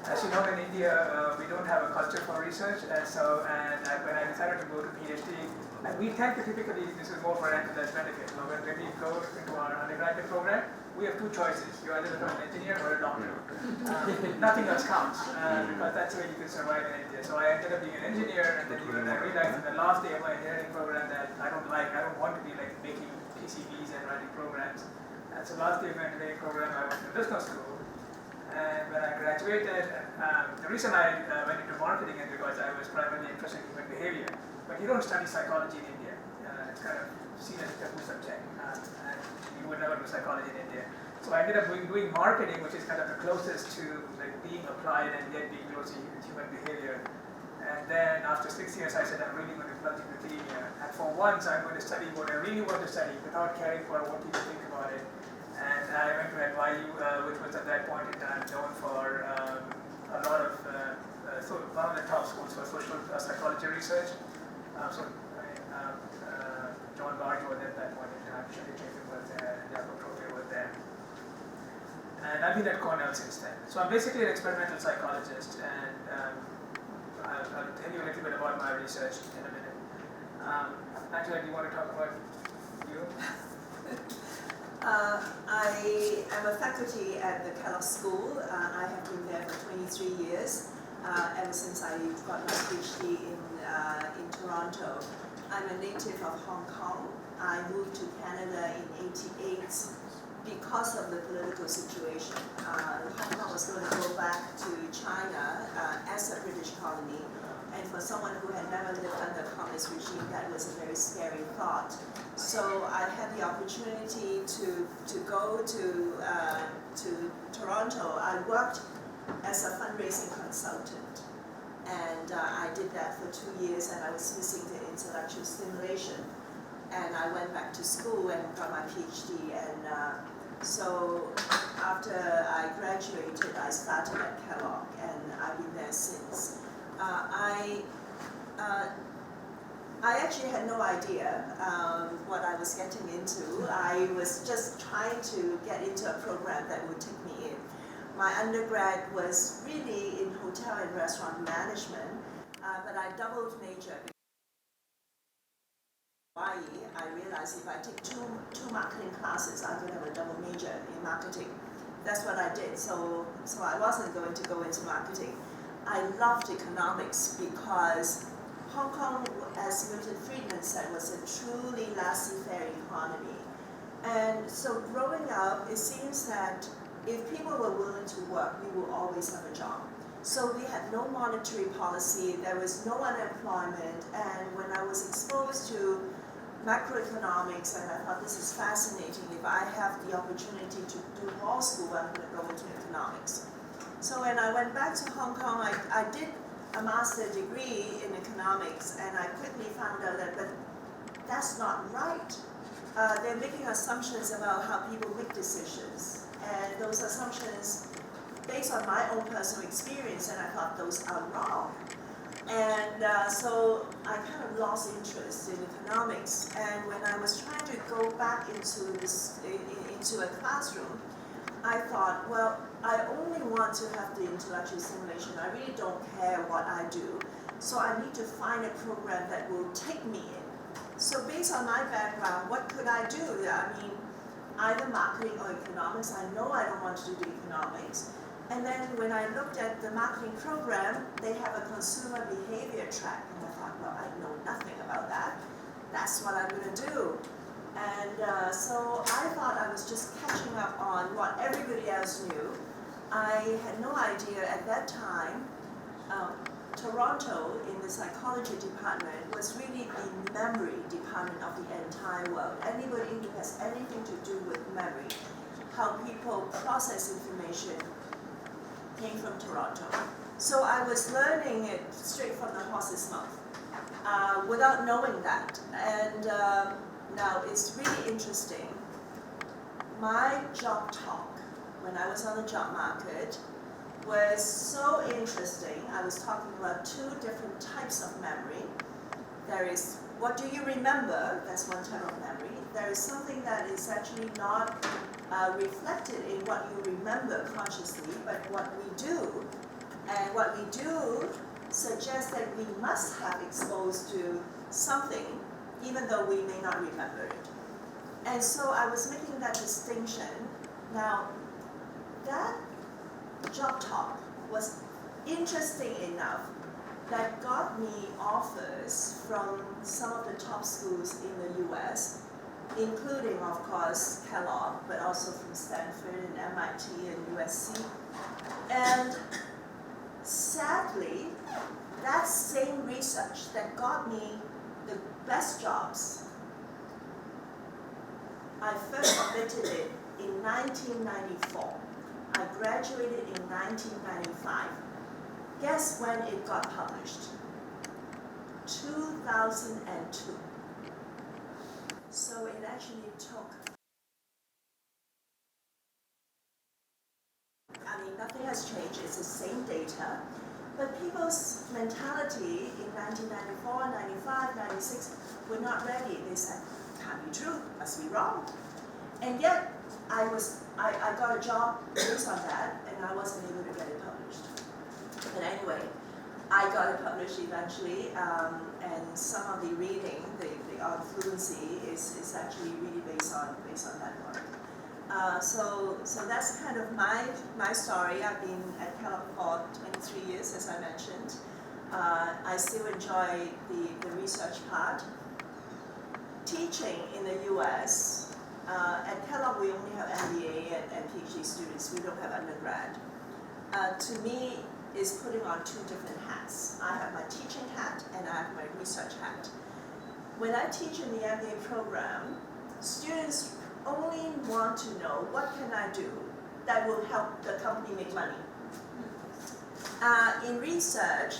As you know, in India, we don't have a culture for research, and when I decided to go to PhD, and we tend to typically, this is more for enterprise benefit. When we go into our undergraduate program, we have two choices. You either become an engineer or a doctor. Nothing else counts, because that's where you can survive in India. So I ended up being an engineer, and then I realized in the last day of my engineering program that I don't want to be like making PCBs and writing programs. And so last day of my engineering program, I went to business school. And when I graduated, the reason I went into marketing is because I was primarily interested in human behavior. But you don't study psychology in India. It's kind of seen as a taboo subject. And you would never do psychology in India. So I ended up doing marketing, which is kind of the closest to like being applied and yet being close to human behavior. And then after 6 years, I said, I'm really going to plunge into academia. And for once, I'm going to study what I really want to study without caring for what people think about it. And I went to NYU, which was at that point in time known for a lot of, one of the top schools for social psychology research. John Barge was at that point in time, Shelley Jacob was there, and Jacob Trotter was there. And I've been at Cornell since then. So I'm basically an experimental psychologist, and I'll tell you a little bit about my research in a minute. Angela, do you want to talk about you? I am a faculty at the Kellogg School. I have been there for 23 years, ever since I got my PhD in Toronto. I'm a native of Hong Kong. I moved to Canada in '88 because of the political situation. Hong Kong was going to go back to China as a British colony. And for someone who had never lived under a communist regime, that was a very scary thought. So I had the opportunity to go to Toronto. I worked as a fundraising consultant, and I did that for 2 years, and I was missing the intellectual stimulation. And I went back to school and got my PhD. And so after I graduated, I started at Kellogg, and I've been there since. I actually had no idea what I was getting into. I was just trying to get into a program that would take me in. My undergrad was really in hotel and restaurant management, but I doubled major. I realized if I take two marketing classes, I could have a double major in marketing. That's what I did. So I wasn't going to go into marketing. I loved economics because Hong Kong, as Milton Friedman said, was a truly laissez-faire economy. And so growing up, it seems that if people were willing to work, we will always have a job. So we had no monetary policy, there was no unemployment, and when I was exposed to macroeconomics, and I thought this is fascinating, if I have the opportunity to do law school, I'm going to go into economics. So when I went back to Hong Kong, I did a master's degree in economics, and I quickly found out that that's not right. They're making assumptions about how people make decisions, and those assumptions based on my own personal experience, and I thought those are wrong. And so I kind of lost interest in economics, and when I was trying to go back into a classroom, I thought, well, I only want to have the intellectual stimulation. I really don't care what I do. So I need to find a program that will take me in. So based on my background, what could I do? I mean, either marketing or economics. I know I don't want to do economics. And then when I looked at the marketing program, they have a consumer behavior track. And I thought, well, I know nothing about that. That's what I'm going to do. And so I thought I was just catching up on what everybody else knew. I had no idea at that time, Toronto in the psychology department was really the memory department of the entire world. Anybody who has anything to do with memory, how people process information, came from Toronto. So I was learning it straight from the horse's mouth without knowing that. And now, it's really interesting. My job talk, when I was on the job market, was so interesting. I was talking about two different types of memory. There is, what do you remember? That's one type of memory. There is something that is actually not reflected in what you remember consciously, but what we do. And what we do suggests that we must have exposed to something, even though we may not remember it. And so I was making that distinction. Now, that job talk was interesting enough that got me offers from some of the top schools in the US, including, of course, Kellogg, but also from Stanford and MIT and USC. And sadly, that same research that got me the best jobs, I first submitted it in 1994. I graduated in 1995. Guess when it got published? 2002. So it actually took, I mean, nothing has changed, it's the same data, but people's mentality in 1994, 95, 96 were not ready. They said, can't be true, must be wrong. And yet, I got a job based on that, and I wasn't able to get it published. But anyway, I got it published eventually, and some of the reading, the fluency is actually really based on that work. So that's kind of my story. I've been at Kellogg for 23 years, as I mentioned. I still enjoy the research part. Teaching in the US, at Kellogg we only have MBA and PhD students, we don't have undergrad. To me, is putting on two different hats. I have my teaching hat and I have my research hat. When I teach in the MBA program, students only want to know what can I do that will help the company make money. In research,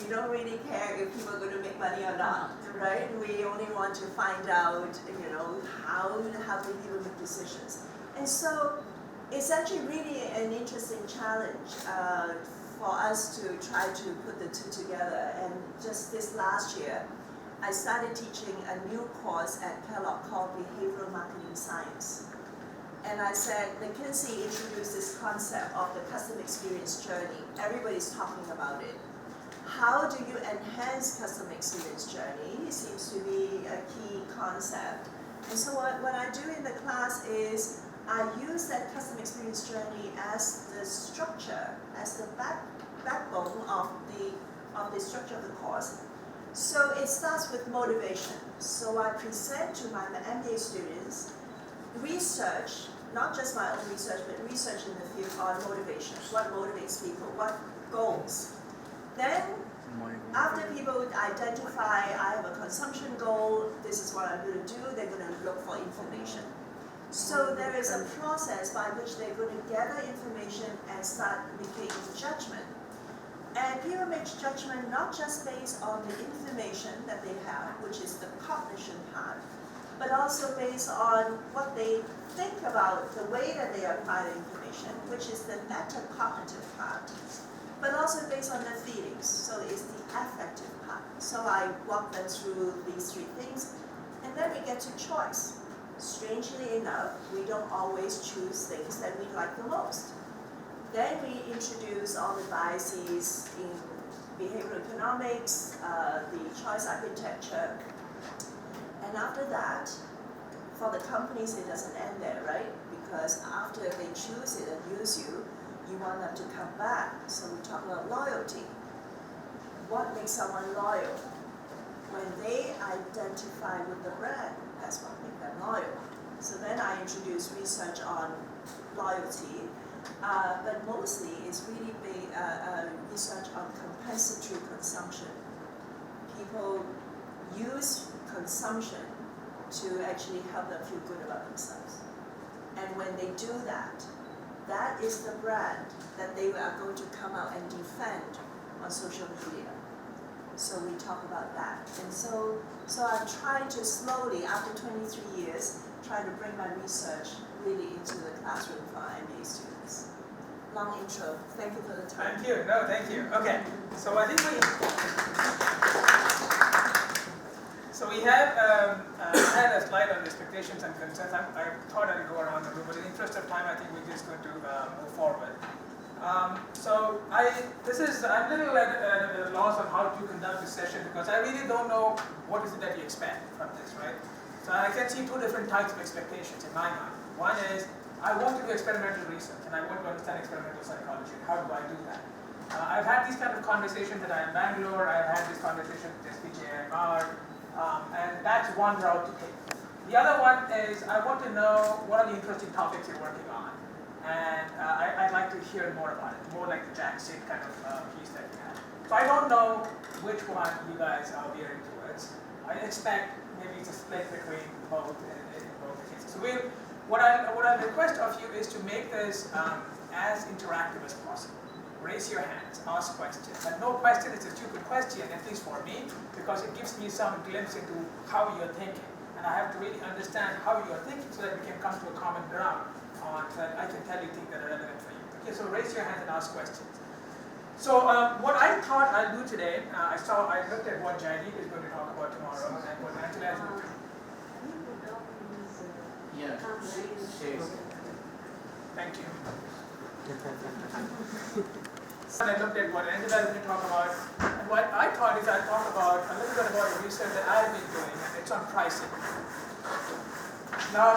we don't really care if people are going to make money or not, right? We only want to find out, how do people make decisions. And so it's actually really an interesting challenge for us to try to put the two together. And just this last year, I started teaching a new course at Kellogg called Behavioral Marketing Science. And I said, McKinsey introduced this concept of the customer experience journey. Everybody's talking about it. How do you enhance customer experience journey? It seems to be a key concept. And so what I do in the class is I use that customer experience journey as the structure, as the backbone of the structure of the course. So it starts with motivation. So I present to my MBA students research, not just my own research, but research in the field on motivation. What motivates people? What goals? Then, after people identify, I have a consumption goal, this is what I'm going to do, they're going to look for information. So there is a process by which they're going to gather information and start making judgment. And people make judgment not just based on the information that they have, which is the cognition part, but also based on what they think about the way that they apply the information, which is the metacognitive part, but also based on their feelings, so it's the affective part. So I walk them through these three things, and then we get to choice. Strangely enough, we don't always choose things that we like the most. Then we introduce all the biases in behavioral economics, the choice architecture. And after that, for the companies, it doesn't end there, right? Because after they choose it and use you, you want them to come back. So we talk about loyalty. What makes someone loyal? When they identify with the brand, that's what makes them loyal. So then I introduce research on loyalty, but mostly it's really research on compensatory consumption. People use consumption to actually help them feel good about themselves. And when they do that, that is the brand that they are going to come out and defend on social media. So we talk about that. And so I'm trying to slowly, after 23 years, try to bring my research really into the classroom for our MBA students. Long intro. Thank you for the time. Thank you. No, thank you. Okay. So I think we have had a slide on expectations and concerns. I thought I'd go around the room, but in the interest of time, I think we're just going to move forward. I'm a little at a loss on how to conduct this session because I really don't know what is it that you expect from this, right? So I can see two different types of expectations in my mind. One is, I want to do experimental research and I want to understand experimental psychology. How do I do that? I've had these kind of conversations that I am in Bangalore, I've had this conversation with SPJIMR, and that's one route to take. The other one is, I want to know what are the interesting topics you're working on. And I'd like to hear more about it, more like the Jack Sid kind of piece that you had. So I don't know which one you guys are veering towards. I expect maybe it's a split between both in both cases. So what I request of you is to make this as interactive as possible. Raise your hands, ask questions. And no question is a stupid question, at least for me, because it gives me some glimpse into how you're thinking. And I have to really understand how you're thinking so that we can come to a common ground on that I can tell you things that are relevant for you. Okay, so raise your hand and ask questions. So what I thought I'd do today, I looked at what JGBS is going to talk about tomorrow and what Angela is going to Thank you. And I looked at what Angela is going to talk about, and what I thought is I'd talk about a little bit about the research that I've been doing, and it's on pricing. Now,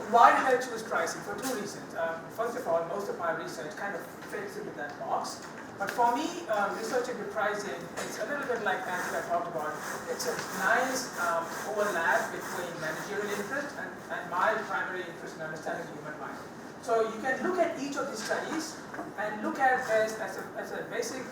why did I choose pricing? For two reasons. First of all, most of my research kind of fits into that box. But for me, research into pricing is a little bit like Angela talked about. It's a nice overlap between managerial interest and my primary interest in understanding the human mind. So you can look at each of these studies and look at this as a basic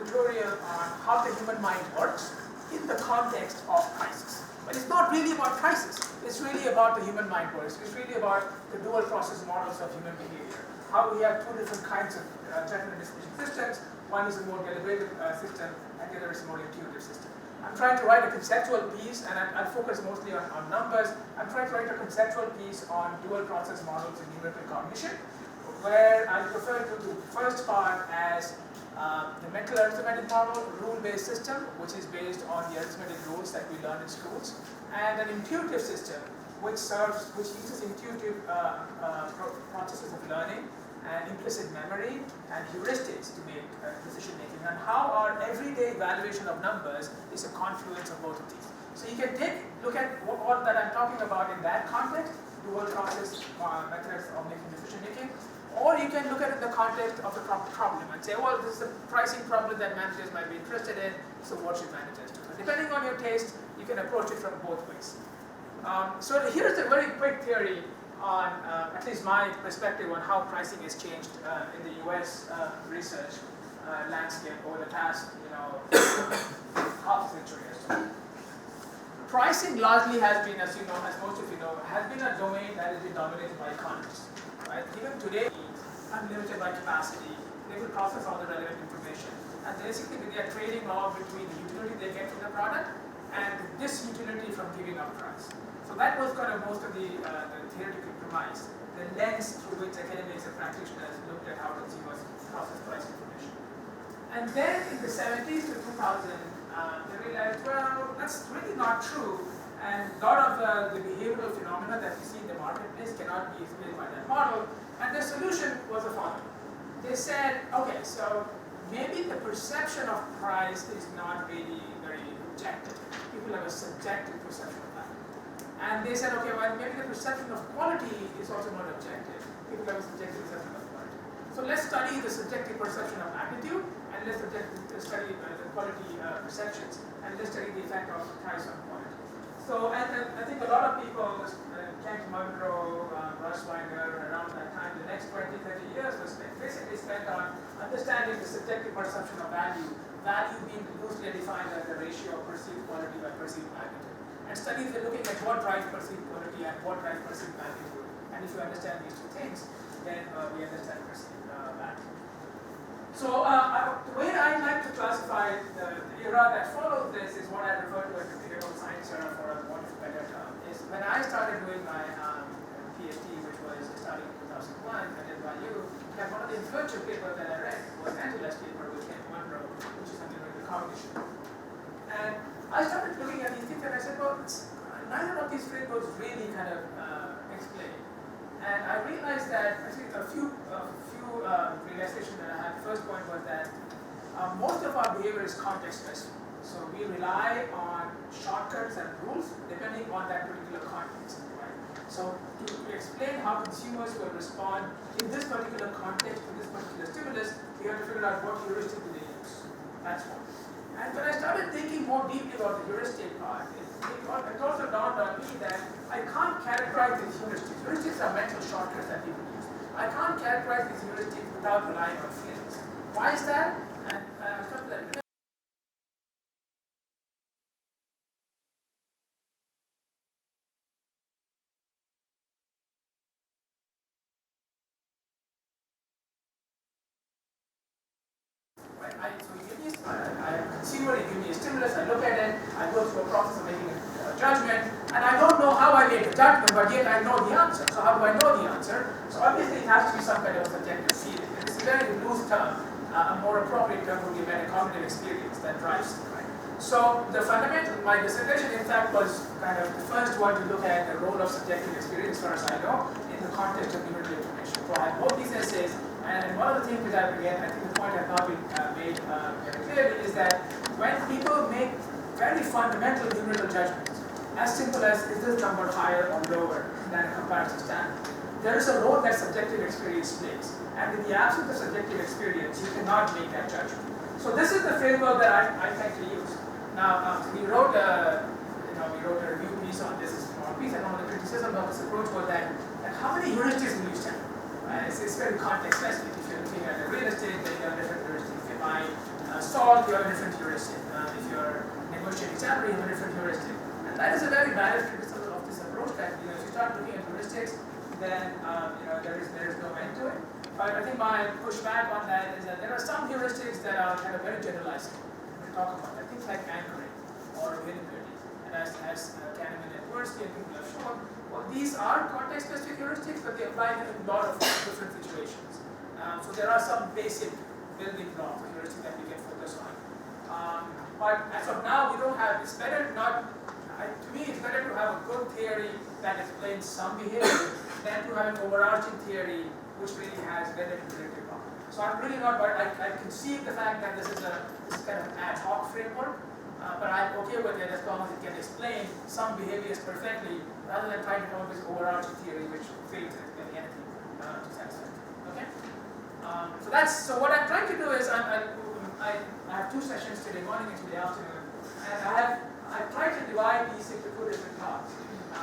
tutorial on how the human mind works in the context of crisis. But it's not really about crisis. It's really about the human mind works. It's really about the dual process models of human behavior. How we have two different kinds of judgment and decision systems. One is a more deliberative system, and the other is a more intuitive system. I'm trying to write a conceptual piece, and I'll focus mostly on numbers. I'm trying to write a conceptual piece on dual process models in numerical cognition, where I refer to the first part as the mental arithmetic model, rule-based system, which is based on the arithmetic rules that we learn in schools, and an intuitive system, which uses intuitive processes of learning and implicit memory and heuristics to make decision making, and how our everyday evaluation of numbers is a confluence of both of these. So you can look at all that I'm talking about in that context, dual process methods of making decision making, or you can look at it in the context of the problem and say, well, this is a pricing problem that managers might be interested in, so what should managers do? So depending on your taste, you can approach it from both ways. So here's a very quick theory on, at least my perspective on how pricing has changed in the US research landscape over the past, half a century or so. Pricing largely has been, as you know, as most of you know, has been a domain that has been dominated by economists. Right? Even today, unlimited by capacity, they will process all the relevant information. And basically, they are trading off between the utility they get from the product and this utility from giving up price. So that was kind of most of the theoretical premise, the lens through which academics and practitioners looked at how consumers process price information. And then in the 70s to 2000, they realized, well, that's really not true. And a lot of the behavioral phenomena that we see in the marketplace cannot be explained by that model. And their solution was the following. They said, okay, so maybe the perception of price is not really very objective. People have a subjective perception of that. And they said, okay, well, maybe the perception of quality is also not objective. People have a subjective perception of quality. So let's study the subjective perception of magnitude, and let's study the quality perceptions, and let's study the effect of price on quality. So, and I think a lot of people, Kent Munro, Rushwinder, around that time, the next 20, 30 years was basically spent on understanding the subjective perception of value, value being loosely defined as the ratio of perceived quality by perceived magnitude. And studies are looking at what drives perceived quality and what drives perceived magnitude. And if you understand these two things, then we understand perceived value. So the way I like to classify the era that follows this is what I refer to as the behavioral science era, for a want of a better term. Is when I started doing my PhD, which was starting in 2001 at NYU, and one of the influential papers that I read was Angela's paper with Kent Munro, which is on numerical cognition. And I started looking at these things and I said, well, neither of these frameworks really kind of explain. And I realized that, actually, a few realizations that I had. The first point was that behavior is context specific. So we rely on shortcuts and rules depending on that particular context. Right? So to explain how consumers will respond in this particular context, to this particular stimulus, we have to figure out what heuristic do they use. That's one. And when I started thinking more deeply about the heuristic part, it also dawned on me that I can't characterize these heuristics. Heuristics are mental shortcuts that people use. I can't characterize these heuristics without relying on feelings. Why is that? And I'll come to that. Consumer, you give me a stimulus, I look at it, I go through a process of making a judgment, and I don't know how I made the judgment, but yet I know the answer. So how do I know the answer? So obviously it has to be some kind of subjective feeling. And it's a very loose term. A more appropriate term would be a metacognitive experience that drives it, right? So the fundamental, my dissertation in fact was kind of the first one to look at the role of subjective experience, as far as I know, in the context of numerical information. So I have both these essays, and one of the things which I think the point has not been made very clearly is that when people make very fundamental numerical judgments, as simple as is this number higher or lower than a comparison standard, there is a role that subjective experience plays. And in the absence of subjective experience, you cannot make that judgment. So this is the framework that I tend to use. Now, we wrote a review piece on this, a small piece, and one of the criticisms of this approach was that how many heuristics will you stand? It's very context specific. If you're looking at a real estate, then you have a different heuristic. If you buy salt, you have a different heuristic. If you're negotiating salary, you have a different heuristic. And that is a very valid criticism of this approach that if you start looking at heuristics, then there is no end to it. But I think my pushback on that is that there are some heuristics that are kind of very generalized. We talk about that. Things like anchoring or availability. And as Kahneman and Tversky and people have shown, well, these are context-specific heuristics, but they apply to a lot of different situations. So there are some basic building blocks of heuristics that we can focus on. But as of now, we don't have. It's better not. To me, it's better to have a good theory that explains some behavior than to have an overarching theory which really has very predictive power. So I'm really not. But I conceive the fact that this is kind of ad hoc framework. But I'm okay with it as long as it can explain some behaviors perfectly, rather than trying to come up with overarching theory which fails at explaining anything to satisfy. Okay. So what I'm trying to do is I have two sessions today morning and today afternoon, and I've tried to divide these into two different parts,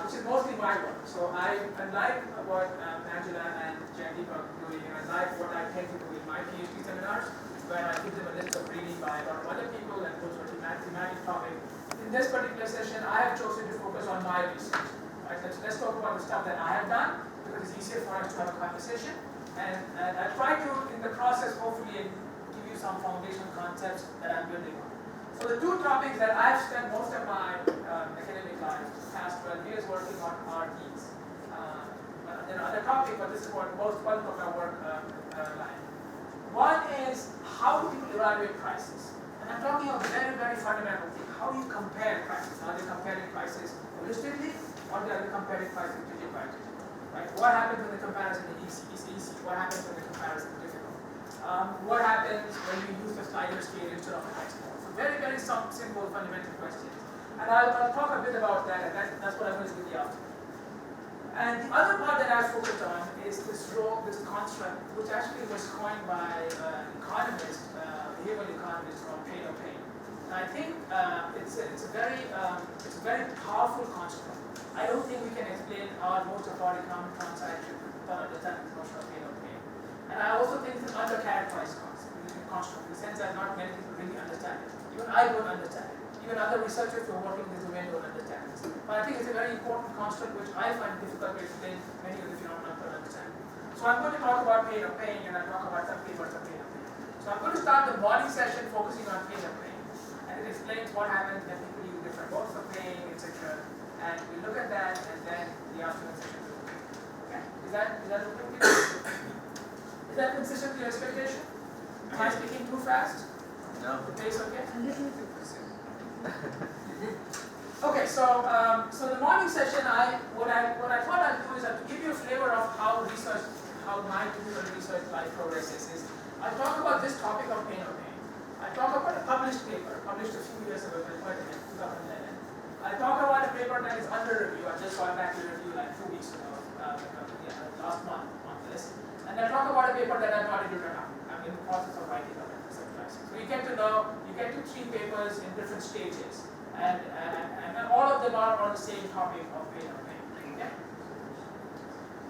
which is mostly my work. So I like what Angela and Jaydeep are doing, and I like what I tend to do in my PhD seminars, where I give them a list of reading by a lot of other people and go through a thematic topic. In this particular session, I have chosen to focus on my research. Right, let's talk about the stuff that I have done, because it's easier for us to have a conversation. And I try to, in the process, hopefully give you some foundational concepts that I'm building on. So the two topics that I've spent most of my academic life, the past 12 years working on, are these. There are other topics, but this is what most bulk of my work line. One is how do people evaluate prices? And I'm talking about very, very fundamental thing. How do you compare prices? Are they comparing prices holistically, or are they comparing prices digit by digit? Right? What happens when the comparison is easy? What happens when the comparison is difficult? What happens when you use the slider scale instead of a high score? So very, very simple fundamental questions. And I'll talk a bit about that, and that's what I'm going to do in the afternoon. And the other part that I focused on is this construct, which actually was coined by an economist, behavioral economist called pain or pain. And I think it's a very powerful construct. I don't think we can explain most of our economic transactions without understanding the notion of pain or pain. And I also think it's an under-characterized construct, in the sense that not many people really understand it. Even I don't understand it. Even other researchers who are working in this domain don't understand this. But I think it's a very important construct which I find difficult to explain many of the phenomena don't understand. So I'm going to talk about pain or pain, and I'll talk about some papers of pain or pain. So I'm going to start the morning session focusing on pain or pain. And it explains what happens when people use different modes of pain, etc. And we look at that, and then the afternoon session will be. Okay? Is that okay with you? Is that consistent with your expectation? Am I speaking too fast? No. The pace okay? A little bit. Okay, so the morning session, what I thought I'd do is to give you a flavor of how my typical research life progresses. I'll talk about this topic of pain or pain. I talk about a published paper, published a few years ago, 2011. I talk about a paper that is under review. I just got back to review like 2 weeks ago, last month on this. And I talk about a paper that I'm not able to write. I'm in the process of writing on it. So you get to know, you get to 3 papers in different stages. And all of them are on the same topic of pain or pain. Okay?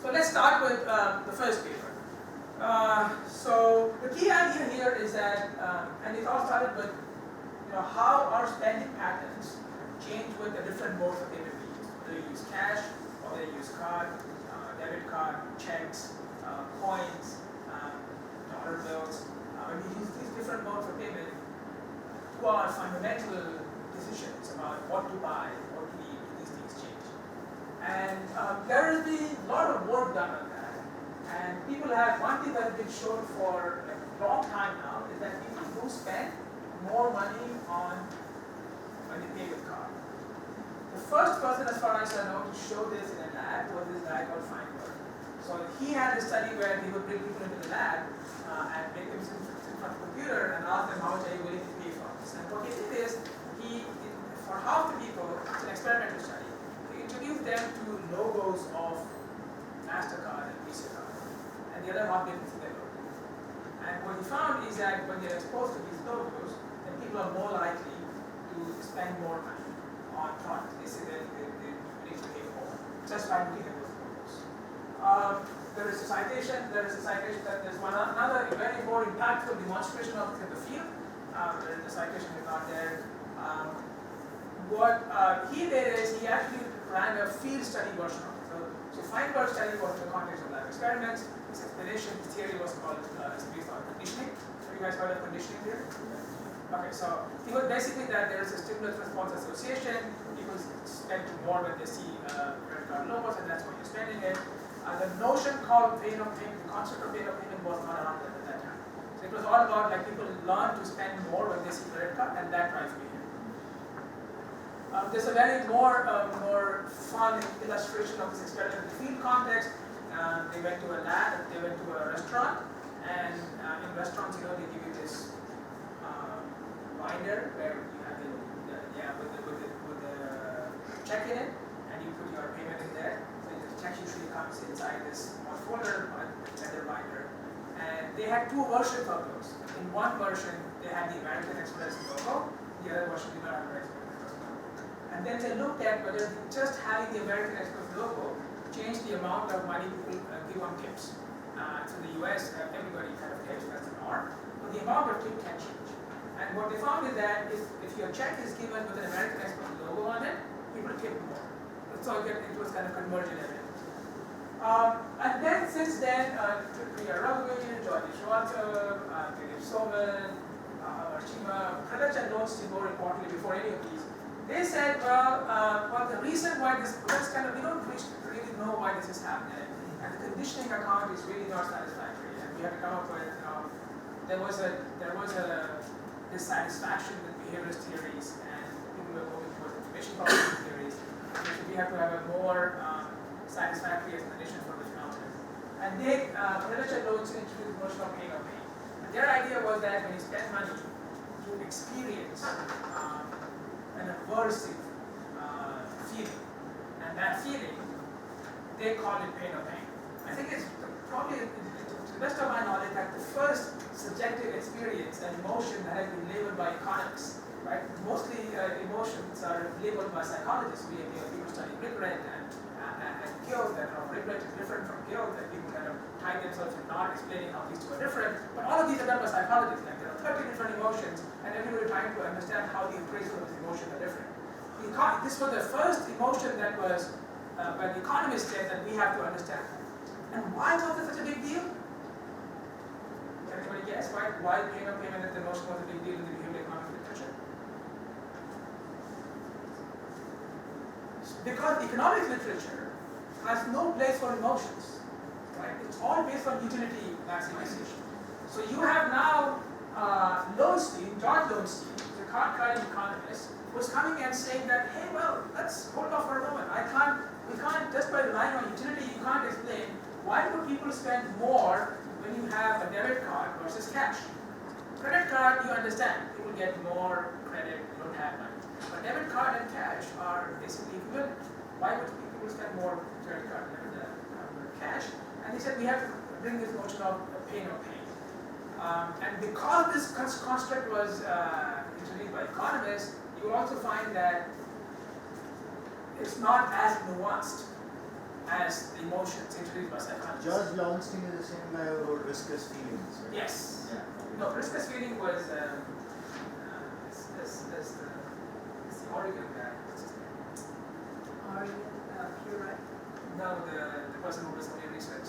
So let's start with the first paper. So the key idea here is that, and it all started with how our spending patterns change with the different modes of payment we use. Whether you use cash, or whether you use card, debit card, checks, coins, dollar bills. When we use these different modes of payment, who are fundamental decisions about what to buy, what to eat, these things change. And there has been a lot of work done on that. And people have, one thing that has been shown for a long time now is that people do spend more money on when they pay with card. The first person, as far as I know, to show this in a lab was this guy called Feinberg. So he had a study where he would bring people into the lab and make them sit in front of a computer and ask them how much are you willing to pay for this. And what he did is, for half the people, it's an experimental study, he introduced them to logos of MasterCard and Visa card. And the other half didn't see their logo. And what he found is that when they're exposed to these logos, then people are more likely to spend more money on products. They say that they need to pay more just by looking at those logos. There is a citation that there's another very more impactful demonstration of this in the field. There is a citation is not there. What he did is he actually ran a field study version of it. So Feinberg's study was in the context of lab experiments. His explanation, his theory was called is based on conditioning. Have you guys heard of conditioning theory? Okay, so he was basically that there is a stimulus response association. People spend more when they see credit card logos, and that's why you're spending it. The notion called pain of payment, the concept of pain of payment was not around at that time. So it was all about like people learn to spend more when they see credit card, and that drives behavior. There's a very more fun illustration of this experiment in the field context. They went to a lab, they went to a restaurant, and in restaurants, they give you this binder where you have with the check in it, and you put your payment in there. So the check usually comes inside this small folder, leather binder. And they had 2 versions of those. In one version, they had the American Express logo. The other version did not have American Express logo. And then they looked at whether just having the American Express logo changed the amount of money people give on tips. So in the US, everybody kind of tips, that's an art. But the amount of tip can change. And what they found is that if your check is given with an American Express logo on it, people tip more. So it was kind of conversion evidence. And then since then, Priya Raghuveer, George Schwarzer, Philip Soman, Archima, Khaled and Lowenstein, more importantly, before any of these, they said, well, the reason why this was we don't really know why this is happening, and the conditioning account is really not satisfactory, and we have to come up with, there was a dissatisfaction with behaviorist theories, and people were moving towards information policy theories. We have to have a more satisfactory explanation for the phenomenon. And they, Khaled and Lowenstein introduced the notion of pain or pain. And their idea was that when you spend money, you experience an aversive feeling, and that feeling, they call it pain or pain. I think it's probably, to the best of my knowledge, like the first subjective experience and emotion that has been labeled by economists, right? Mostly emotions are labeled by psychologists. We have people study regret and guilt, and regret is different from guilt, and people kind of tie themselves in not explaining how these two are different. But all of these are done by psychologists. Like there are 30 different emotions, and everybody trying to understand how the appraisal of these emotions are different. This was the first emotion that was, where the economists said that we have to understand. And why was it such a big deal? Can anybody guess why pain or payment at the emotion was a big deal in the behavioral economics literature? Because economics literature has no place for emotions, right? It's all based on utility maximization. So you have now George Lowenstein, the card-carrying economist, was coming and saying that, hey, well, let's hold off for a moment. We can't, just by relying on utility, you can't explain why do people spend more when you have a debit card versus cash. credit card, you understand, people get more credit, you don't have money. But debit card and cash are basically equivalent. Why would people spend more credit card than cash? And they said we have to bring this notion of pay no pain. And because this construct was introduced by economists, you will also find that it's not as nuanced as the emotions introduced by psychologists. George Lowenstein is the same guy who wrote Riskless Feelings, right? Yes. Yeah. No, Riskless Feeling was the Oregon guy. What's his name? Oregon, Pure, right? No, the person who does only research.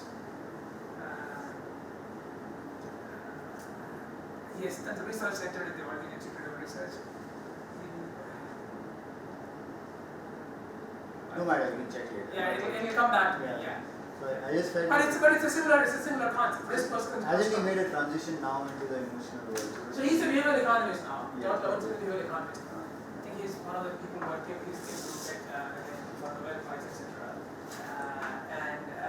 He is at the research center at the Oregon Institute of Research. No matter, we can check later. Yeah, it'll come back to me. Yeah. Yeah. But I just felt. But it's a similar concept. This person. I think he made a transition now into the emotional world. So he's a behavioral economist now. Yeah. George Lowenstein is a behavioral economist. I think he's one of the people who are taking these things to get for Nobel Prize, etc.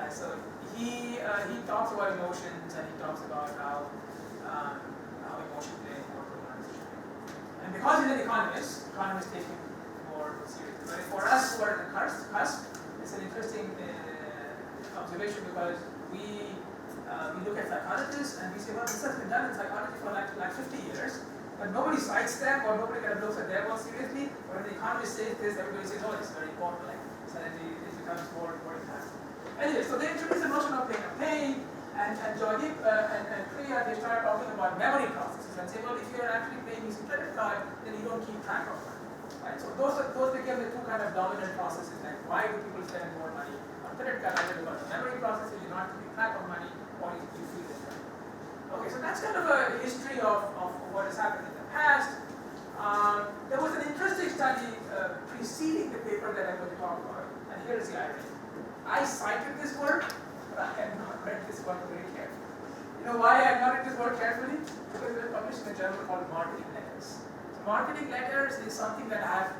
So he talks about emotions and he talks about how emotion play an important role. And because he's an economist, economists take him more seriously. But for us who are at the cusp, it's an interesting observation because we look at psychologists and we say, well, this has been done in psychology for like 50 years, but nobody cites them or nobody kind of looks at their work seriously. But when the economist says this, everybody says, oh, it's very important. Like suddenly it becomes more impactful. Anyway, so they introduced the notion of pain, and Joydeep and Priya, they started talking about memory processes and say, well, if you're actually paying using credit card, then you don't keep track of money. Right? So those became the two kind of dominant processes. Like, why do people spend more money on credit card? Either because the memory processes, you're not keeping track of money, or you feel it. Okay, so that's kind of a history of what has happened in the past. There was an interesting study preceding the paper that I'm going to talk about, and here's the irony. I cited this work, but I have not read this work very carefully. You know why I have not read this work carefully? Because it was published in a journal called Marketing Letters. So Marketing Letters is something that I have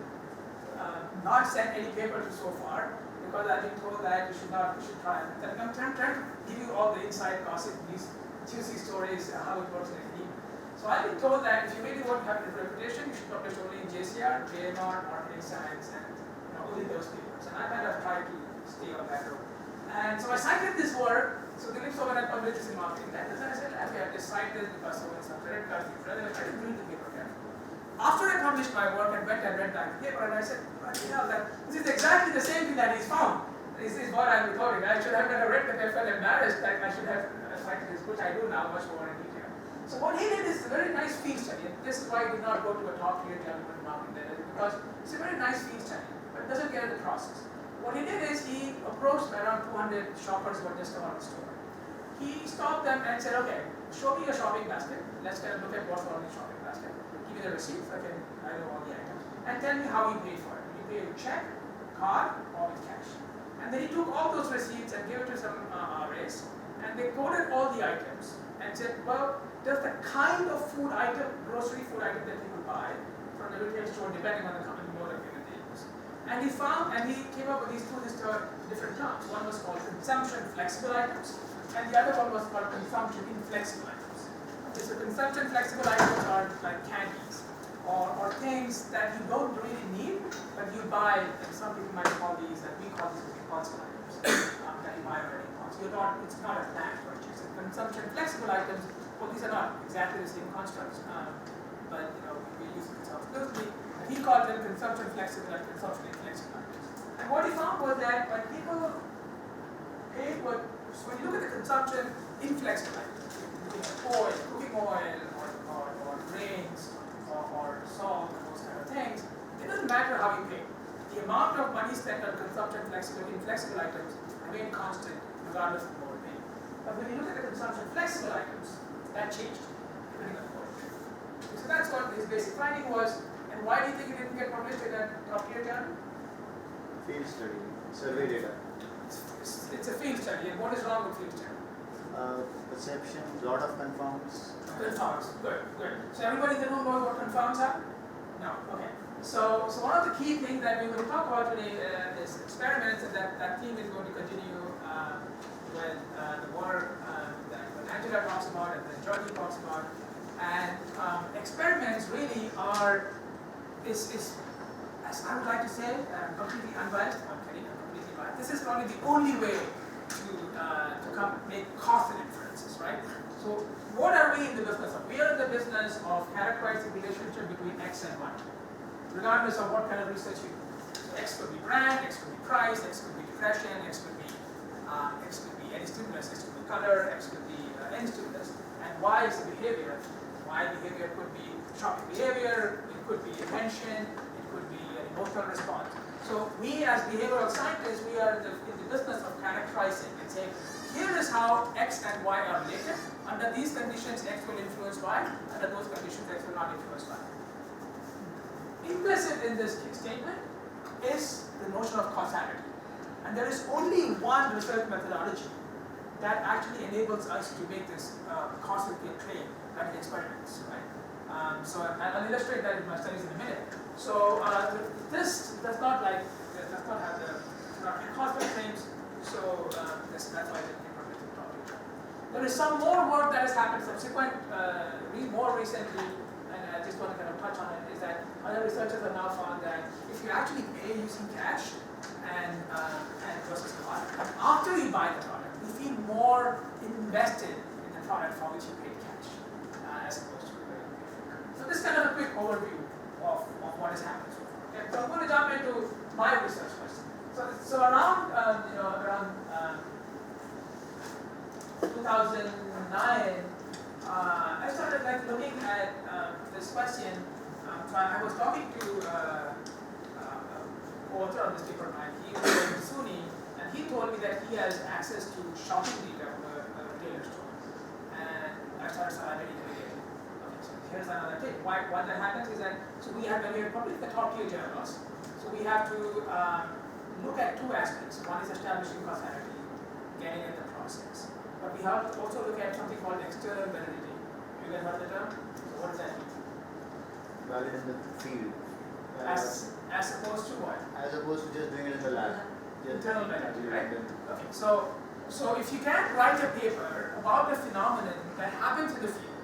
not sent any paper to so far, because I've been told that you should try. I'm trying to give you all the inside gossip, these juicy stories, how it works in a team. So I've been told that if you really want to have a reputation, you should publish only in JCR, JMR, Marketing Science, and only those papers. And I kind of try to stay on that road. And so I cited this work. So when I published this in Marketing Letters, and I said, okay, I just cite this because so it's some credit cards, I didn't read the paper carefully. After I published my work and went and read that paper, and I said, that this is exactly the same thing that he's found. This is what I'm reporting. I should have never read the paper, embarrassed, like I should have cited this, which I do now much more in detail. So what he did is a very nice field study, and this is why I did not go to a talk here in Marketing Letters, because it's a very nice field study, but it doesn't get at the process. What he did is he approached around 200 shoppers who were just around the store. He stopped them and said, okay, show me your shopping basket. Let's kind of look at what's on your shopping basket. Give me the receipts, I know all the items. And tell me how you paid for it. You paid with check, card, or with cash. And then he took all those receipts and gave it to some RAs, and they coded all the items and said, well, does the kind of food item, grocery food item that people buy from the retail store, depending on the company mode of payment they use. And he came up with these two different terms. One was called consumption flexible items, and the other one was called consumption inflexible items. Okay, so consumption flexible items are like candies or things that you don't really need, but you buy, and some people might call these, and we call these impulsive items that you buy already. It's not a planned purchase. And consumption flexible items, well, these are not exactly the same constructs, but we use it loosely. He called them consumption flexible and consumption inflexible items. And what he found was that when people paid so when you look at the consumption inflexible items, oil, cooking oil, or grains, or salt, and those kind of things, it doesn't matter how you pay. The amount of money spent on consumption inflexible items remain constant regardless of the mode of payment. But when you look at the consumption flexible items, that changed depending on the mode of payment. So that's what his basic finding was. And why do you think it didn't get published in a top-tier journal? Field study, survey data. It's a field study, and what is wrong with field study? Perception, lot of confounds. Confounds, good. So everybody in the room knows what confounds are? No, okay. So one of the key things that we're going to talk about today is experiments, and that theme is going to continue with the work that Angela talks about and that Jordi talks about. And experiments really is as I would like to say, completely unbiased. I'm kidding, I'm completely biased. This is probably the only way to make causal inferences, right? So what are we in the business of? We are in the business of characterizing the relationship between X and Y, regardless of what kind of research you do. So X could be brand, X could be price, X could be depression, X could be any stimulus, X could be color, X could be any stimulus, and Y is the behavior. Y behavior could be shopping behavior, it could be attention, it could be an emotional response. So we as behavioral scientists, we are in the business of characterizing and saying, here is how X and Y are related. Under these conditions, X will influence Y. Under those conditions, X will not influence Y. Implicit in this statement is the notion of causality. And there is only one research methodology that actually enables us to make this causal claim at experiments, right? So I'll illustrate that in my studies in a minute. So this does not have the causal claims. So that's why the paper is topic. There is some more work that has happened subsequent, more recently, and I just want to kind of touch on it. Is that other researchers have now found that if you actually pay using cash and versus card, after you buy the product, you feel more invested in the product for which you paid cash, as opposed to paying. So this is kind of a quick overview of what has happened so far. Okay? So I'm going to jump into my research question. So around 2009, I started looking at this question. So I was talking to co-author of this paper, he was Suni, and he told me that he has access to shopping data from a retailer store. And I started really okay, so here's another tip. Why that happens is that when we have published the top tier journals, so we have to look at two aspects. One is establishing causality, getting at the process. But we have to also look at something called external validity. You guys heard the term? So what does that mean? Valid in the field. As opposed to what? As opposed to just doing it in the lab. Internal validity, right? Okay. So if you can't write a paper about the phenomenon that happens in the field,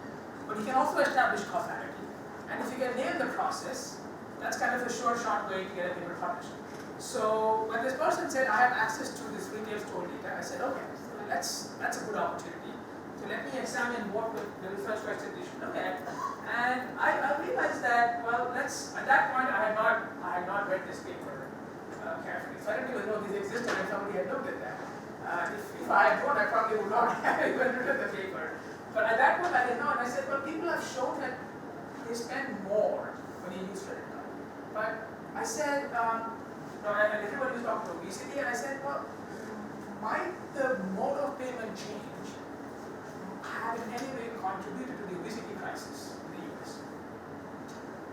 but you can also establish causality, and if you can nail the process, that's kind of a short way to get a paper published. So when this person said, I have access to this retail store data, I said, okay, so that's a good opportunity. So let me examine what the research question they should look at. And I realized that, well, at that point I had not read this paper carefully. So I didn't even know this existed and somebody had looked at that. If I had known, I probably would not have even written the paper. But at that point I didn't know, and I said, well, people have shown that they spend more when you use credit card. But I said, and everybody was talking about obesity, and I said, well, might the mode of payment change have in any way contributed to the obesity crisis in the US?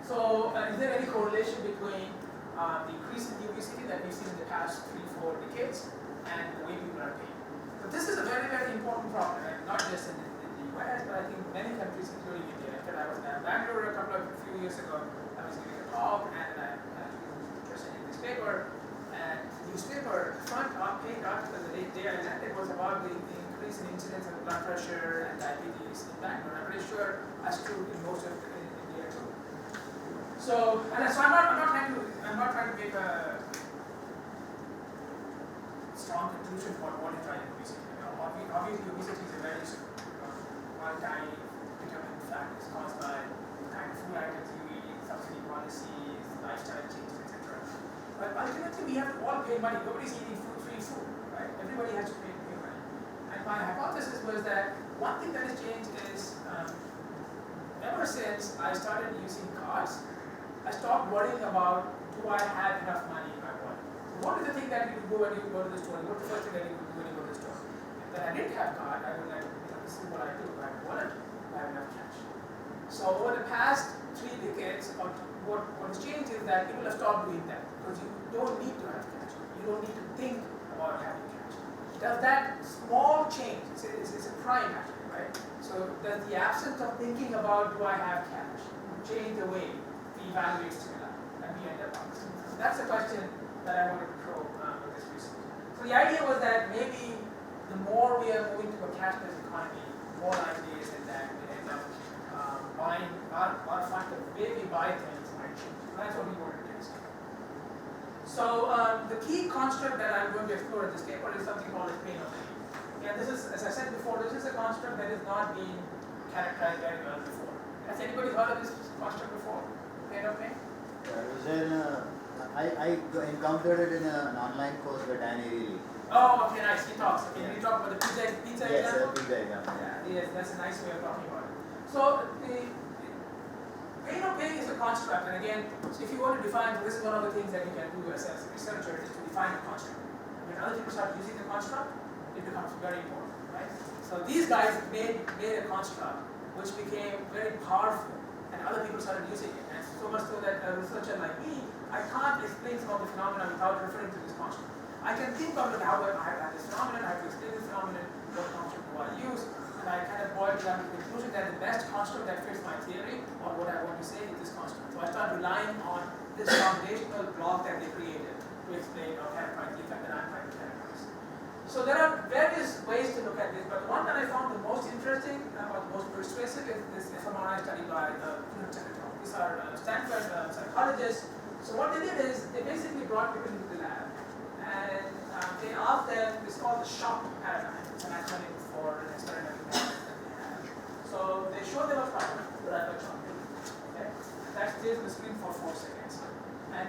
So is there any correlation between the increase in the obesity that we've seen in the past 3-4 decades and the way people are paying? But this is a very, very important problem, right? Not just in the US, but I think many countries, including India. I was in Bangalore a few years ago. I was giving a talk, and I presented this paper. And newspaper front page article the day I landed was about the increase in incidence of blood pressure and diabetes in Bangalore. I'm pretty sure that's true in most of India too. So I'm not trying to make a strong conclusion for what is driving obesity. Obviously, obesity is a very one-time determined fact. It's caused by the kind of food items you eat, subsidy policies, lifestyle changes, etc. But ultimately, we have to all pay money. Nobody's eating free food, right? Everybody has to pay money. And my hypothesis was that one thing that has changed is ever since I started using cards, I stopped worrying about, do I have enough money in my wallet? What is the thing that you do when you go to the store? What's the first thing that you do when you go to the store? If I didn't have card, I would this is what I do. I have a wallet, I have enough cash. So over the past 3 decades, what has changed is that people have stopped doing that because you don't need to have cash. You don't need to think about having cash. Does that small change, it's a crime actually, right? So does the absence of thinking about do I have cash change the way we evaluate stimuli and we end up on? So that's the question that I wanted to probe with this research. So the idea was that maybe the more we are moving to a cashless economy, more likely is that we end up buying our the key construct that I'm going to explore in this paper is something called as pain of pain. And this is, as I said before, this is a construct that has not been characterized very well before. Has anybody heard of this construct before? Pain of pain? It was in I encountered it in an online course by Dan Ariely. Oh, okay, nice. He talks. Okay, Yeah. we talk about the pizza Yes, example? pizza example. Yeah, yes, that's a nice way of talking about it. So the pain of pain is a construct, and again, so if you want to define, this is one of the things that you can do as a researcher is to define a construct. When other people start using the construct, it becomes very important, right? So these guys made a construct which became very powerful, and other people started using it, and so much so that a researcher like me, I can't explain some of the phenomena without referring to this construct. I can think of it how I have this phenomenon, I have to explain this phenomenon, what construct do I use, and I kind of boil down to the conclusion that the best construct that fits my theory or what I want to say is this construct. So I start relying on this foundational block that they created to explain or characterize the effect that I'm trying to characterize. So there are various ways to look at this, but the one that I found the most interesting or the most persuasive is this fMRI study by These are Stanford psychologists. So what they did is they basically brought people into the lab and they asked them, it's called the shock paradigm. It's an acronym for an experimental paradigm that they have. So they show them a problem, the rapid chocolate. Okay? That stays on the screen for 4 seconds. And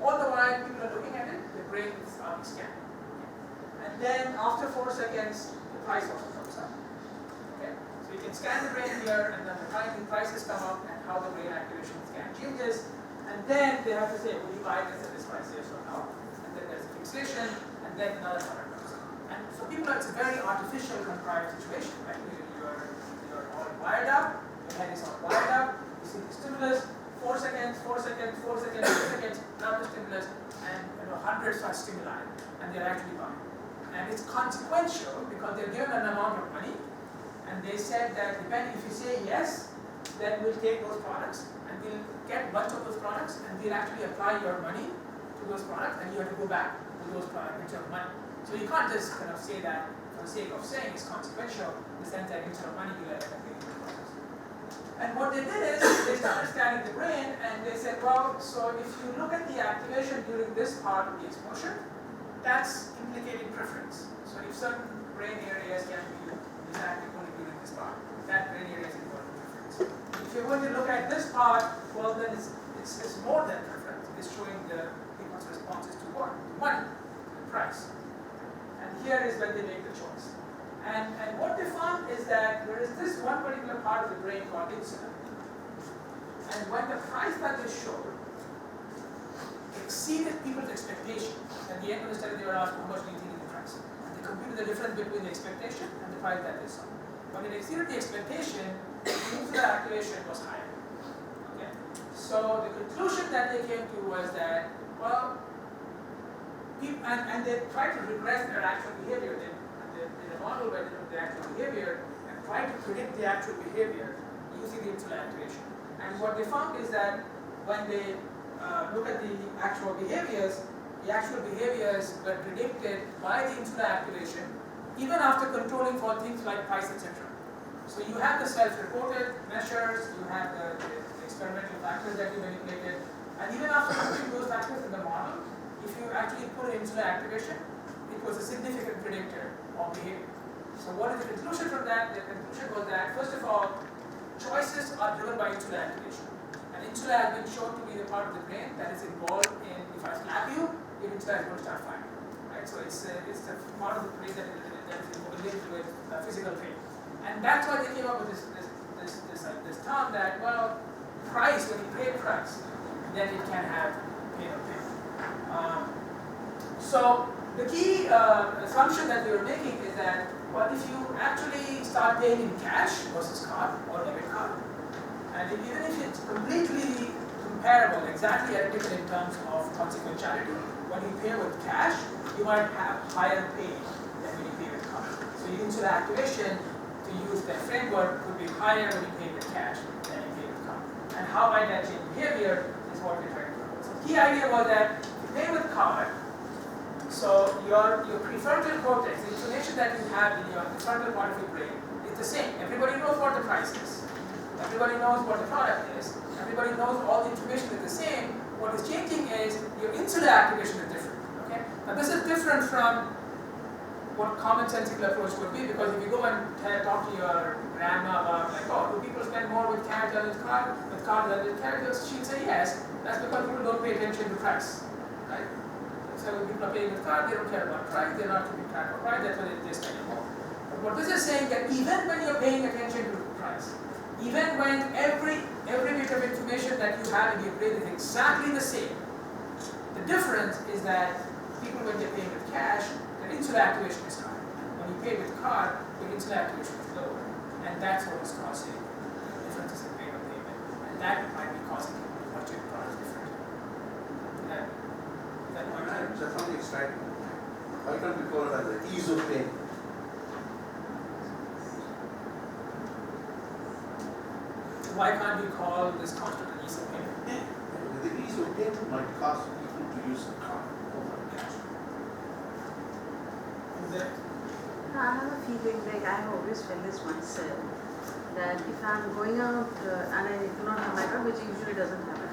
all the while people are looking at it, the brain is scanned. And then after 4 seconds, the price also comes up. Okay? So you can scan the brain here, and then the prices come up, and how the brain activation scan changes. And then they have to say, will you buy this at this price, yes or no? And then there's a fixation, and then another number comes up. And so people are, it's a very artificial contrived situation, right? You're all wired up, your head is all wired up, you see the stimulus, 4 seconds, 4 seconds, 4 seconds, 4 seconds, another stimulus, and hundreds of stimuli, and they're actually buying. And it's consequential because they're given an amount of money, and they said that depending, if you say yes, then we'll take those products, and we'll get a bunch of those products, and we'll actually apply your money to those products, and you have to go back to those products instead of money. So you can't just kind of say that for the sake of saying it's consequential, in the sense that instead of money, you'll end up getting the products. And what they did is, they started scanning the brain, and they said, well, so if you look at the activation during this part of the exposure, that's implicating preference. So if certain brain areas can be active only during this part, that brain area is involved in preference. If you're going to look at this part, well then it's more than preference. It's showing the people's responses to what? Money, the price. And here is when they make the choice. And what they found is that there is this one particular part of the brain called insulin. And when the price that they showed exceeded people's expectation, at the end of the study they were asked, how much do you think is the price? And they computed the difference between the expectation and the price that they saw. When it exceeded the expectation, the insulin activation was higher. Okay? So the conclusion that they came to was that, well, and they tried to regress their actual behavior. They did a model where they looked at the actual behavior and tried to predict the actual behavior using the insulin activation. And what they found is that when they look at the actual behaviors were predicted by the insulin activation even after controlling for things like price, etc. So you have the self-reported measures, you have the experimental factors that you manipulated, and even after putting those factors in the model, if you actually put insulin activation, it was a significant predictor of behavior. So what is the conclusion from that? The conclusion was that, first of all, choices are driven by insulin activation. And insulin has been shown to be the part of the brain that is involved in, if I slap you, your insulin is going to start firing. Right? So it's the part of the brain that is linked with physical pain. And that's why they came up with this term that, well, price, when you pay price, then it can have pain or pain. So the key assumption that we were making is that, well, if you actually start paying in cash versus card or debit card, and even if it's completely comparable, exactly identical in terms of consequentiality, when you pay with cash, you might have higher pain than when you pay with card. So your insulin activation, to use that framework, could be higher when you pay with cash than you pay with card. And how might that change behavior is what we're trying to do. So the key idea was that if you pay with card, so your prefrontal cortex, the information that you have in your frontal part of your brain is the same. Everybody knows what the price is. Everybody knows what the product is. Everybody knows all the information is the same. What is changing is your insulin activation is different. Okay? Now this is different from what commonsensical approach would be, because if you go and talk to your grandma about like, oh, do people spend more with cash than with card than with cash? She'd say yes. That's because people don't pay attention to price, right? So when people are paying with card, they don't care about price. They're not keeping track of price. That's why they spend more. But what this is saying that even when you're paying attention to price, even when every bit of information that you have in your brain is exactly the same, the difference is that people, when they're paying with cash, their insular activation is high. When you pay with card, your insular activation is lower. And that's what is causing differences in rate of payment. And that might be causing people to budget cards differently. That point clear? That's something striking. Why can't we call it as the ease of payment? Why can't we call this constant an ease of payment? The ease of payment might cause people to use a card over cash. I have a feeling like I have always felt this myself, that if I'm going out and I do not have my card, which usually doesn't happen,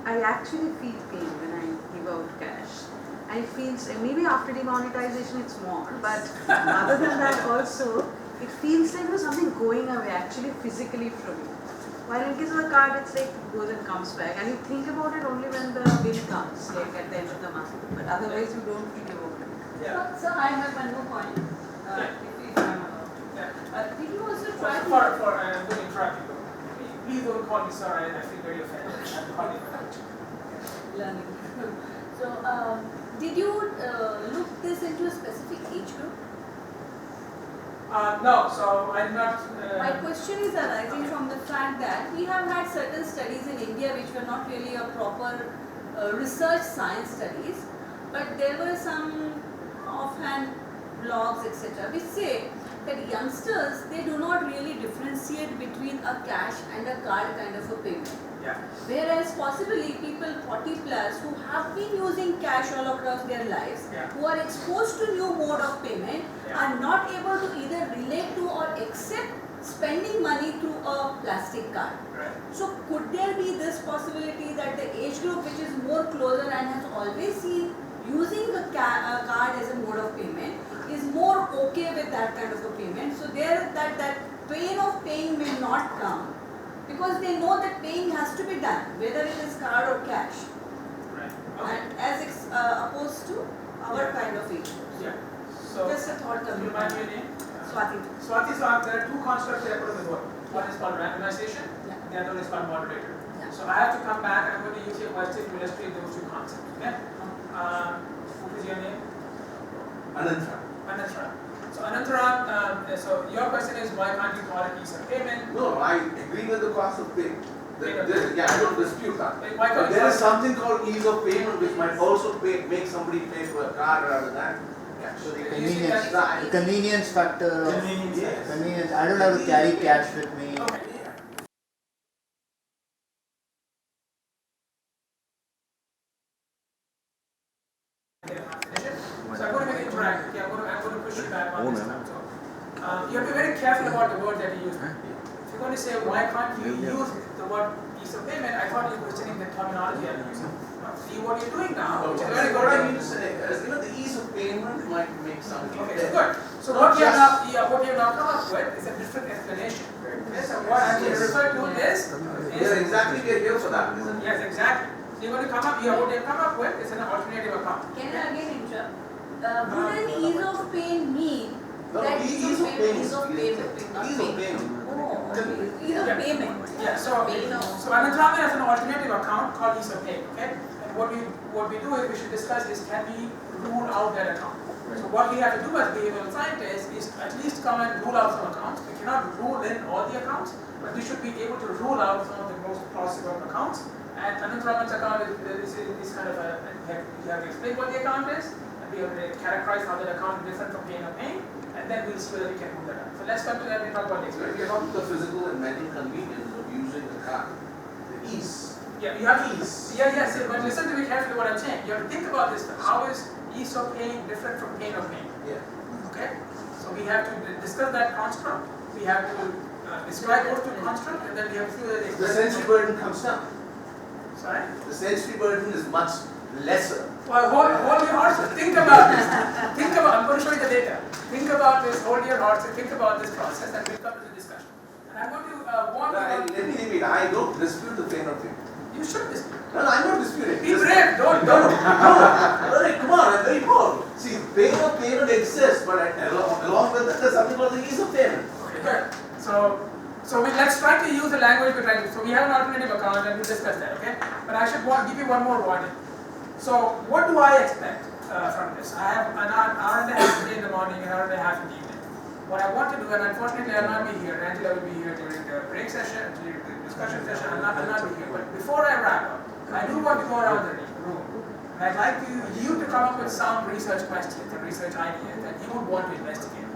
I actually feel pain when I give out cash. I feel, maybe after demonetization it's more, but other than that also, it feels like there's something going away actually physically from you. While in case of a card, it's like it goes and comes back, and you think about it only when the bill comes, like at the end of the month. But otherwise, you don't think about it. Yeah. So I have one more point. If I'm allowed. Yeah. Did you also try I'm going to interrupt you. Please don't call me sir, I feel very offended. I'm calling you coach. learning? So did you look this into a specific age group? No, so I'm not. My question is arising from the fact that we have had certain studies in India which were not really a proper research science studies, but there were some offhand blogs, etc., which say that youngsters, they do not really differentiate between a cash and a card kind of a payment. Yeah. Whereas possibly people 40 plus who have been using cash all across their lives, Yeah. who are exposed to new mode of payment, Yeah. are not able to either relate to or accept spending money through a plastic card. Right. So could there be this possibility that the age group which is more closer and has always seen using a card as a mode of payment is more okay with that kind of a payment? So there that pain of paying may not come, because they know that paying has to be done, whether it is card or cash, Right. Okay. and as opposed to our Yeah. kind of age. Yeah. So, Just a thought you coming. remind me your name? Swati. Swati, so there are two constructs that I put in the book. One is called randomization, Yeah. the other one is called moderator. Yeah. So I have to come back, I'm going to use your question to illustrate those two concepts. Okay? What is your name? Anantha. Anantara. So Anantara, so your question is why can't you call it ease of payment? No, I agree with the cost of payment. Yeah, I don't dispute that. Why can't But there is something called ease of payment which might also make somebody pay for a card rather than cash. So the You convenience, see that- the convenience factor of Convenience, yes. convenience. I don't have to carry cash with me. Okay. So I'm going to make it interactive. Okay, I'm going to push you back on this time. So, you have to be very careful about the word that you use. If you're going to say why can't you use the word ease of payment, I thought you were questioning the terminology I'm using. See what you're doing now, which is very What I good. mean to say is, the ease of payment might make somebody Okay, pay. so good. So Not what you have just- now, what you have now come up with is a different explanation. Okay, so what I'm going to refer to is Yeah, exactly, we are here for that. yes, exactly. So you're going to come up here. What you've come up with is an alternative account. Can I again interrupt? Would an ease of pain mean No, that ease of payment. ease of payment, not Ease of payment? payment. Oh, okay. Ease of Yeah. payment. Yeah, so Payment of- Anantara has an alternative account called ease of pay. Okay, and what we do is we should discuss is can we rule out that account. So what we have to do as behavioral scientists is at least come and rule out some accounts. We cannot rule in all the accounts, but we should be able to rule out some of the most plausible accounts. And Anantara's account is kind of a, you have to explain what the account is, and we have to characterize how that account is different from paying or paying, and then we'll see whether we can rule that out. So let's come to that and talk about the We are experience. talking the physical and mental convenience of using the card. The ease. Yeah, you have to Ease. yes, but listen to me carefully what I'm saying. You have to think about this. How is ease of paying different from pain of paying? Yeah. Okay? So we have to discuss that construct. We have to describe those two constructs, and then we have to see whether they The sensory burden comes down. Sorry? The sensory burden is much lesser Well, hold your horses. Think about this. I'm going to show you the data. Think about this, hold your horses, think about this process, and we'll come to the discussion. And I'm going to warn you. Let me repeat, I don't dispute the pain of it. You should dispute. No, I'm not disputing. Be brave, don't. Hey, come on, I'm very bold. See, pain of payment exists, but along with that, there's something called the ease of payment. Okay, good. So let's try to use the language we're trying to. So we have an alternative account, and we'll discuss that, okay? But I should give you one more warning. So what do I expect from this? I have an hour and a half today in the morning, an hour and a half in the evening. What I want to do, and unfortunately I'll not be here, Angela will be here during the break session, during the discussion session, I'll not be here. But before I wrap up, I do want to go around the room. And I'd like you to come up with some research questions and research ideas that you would want to investigate.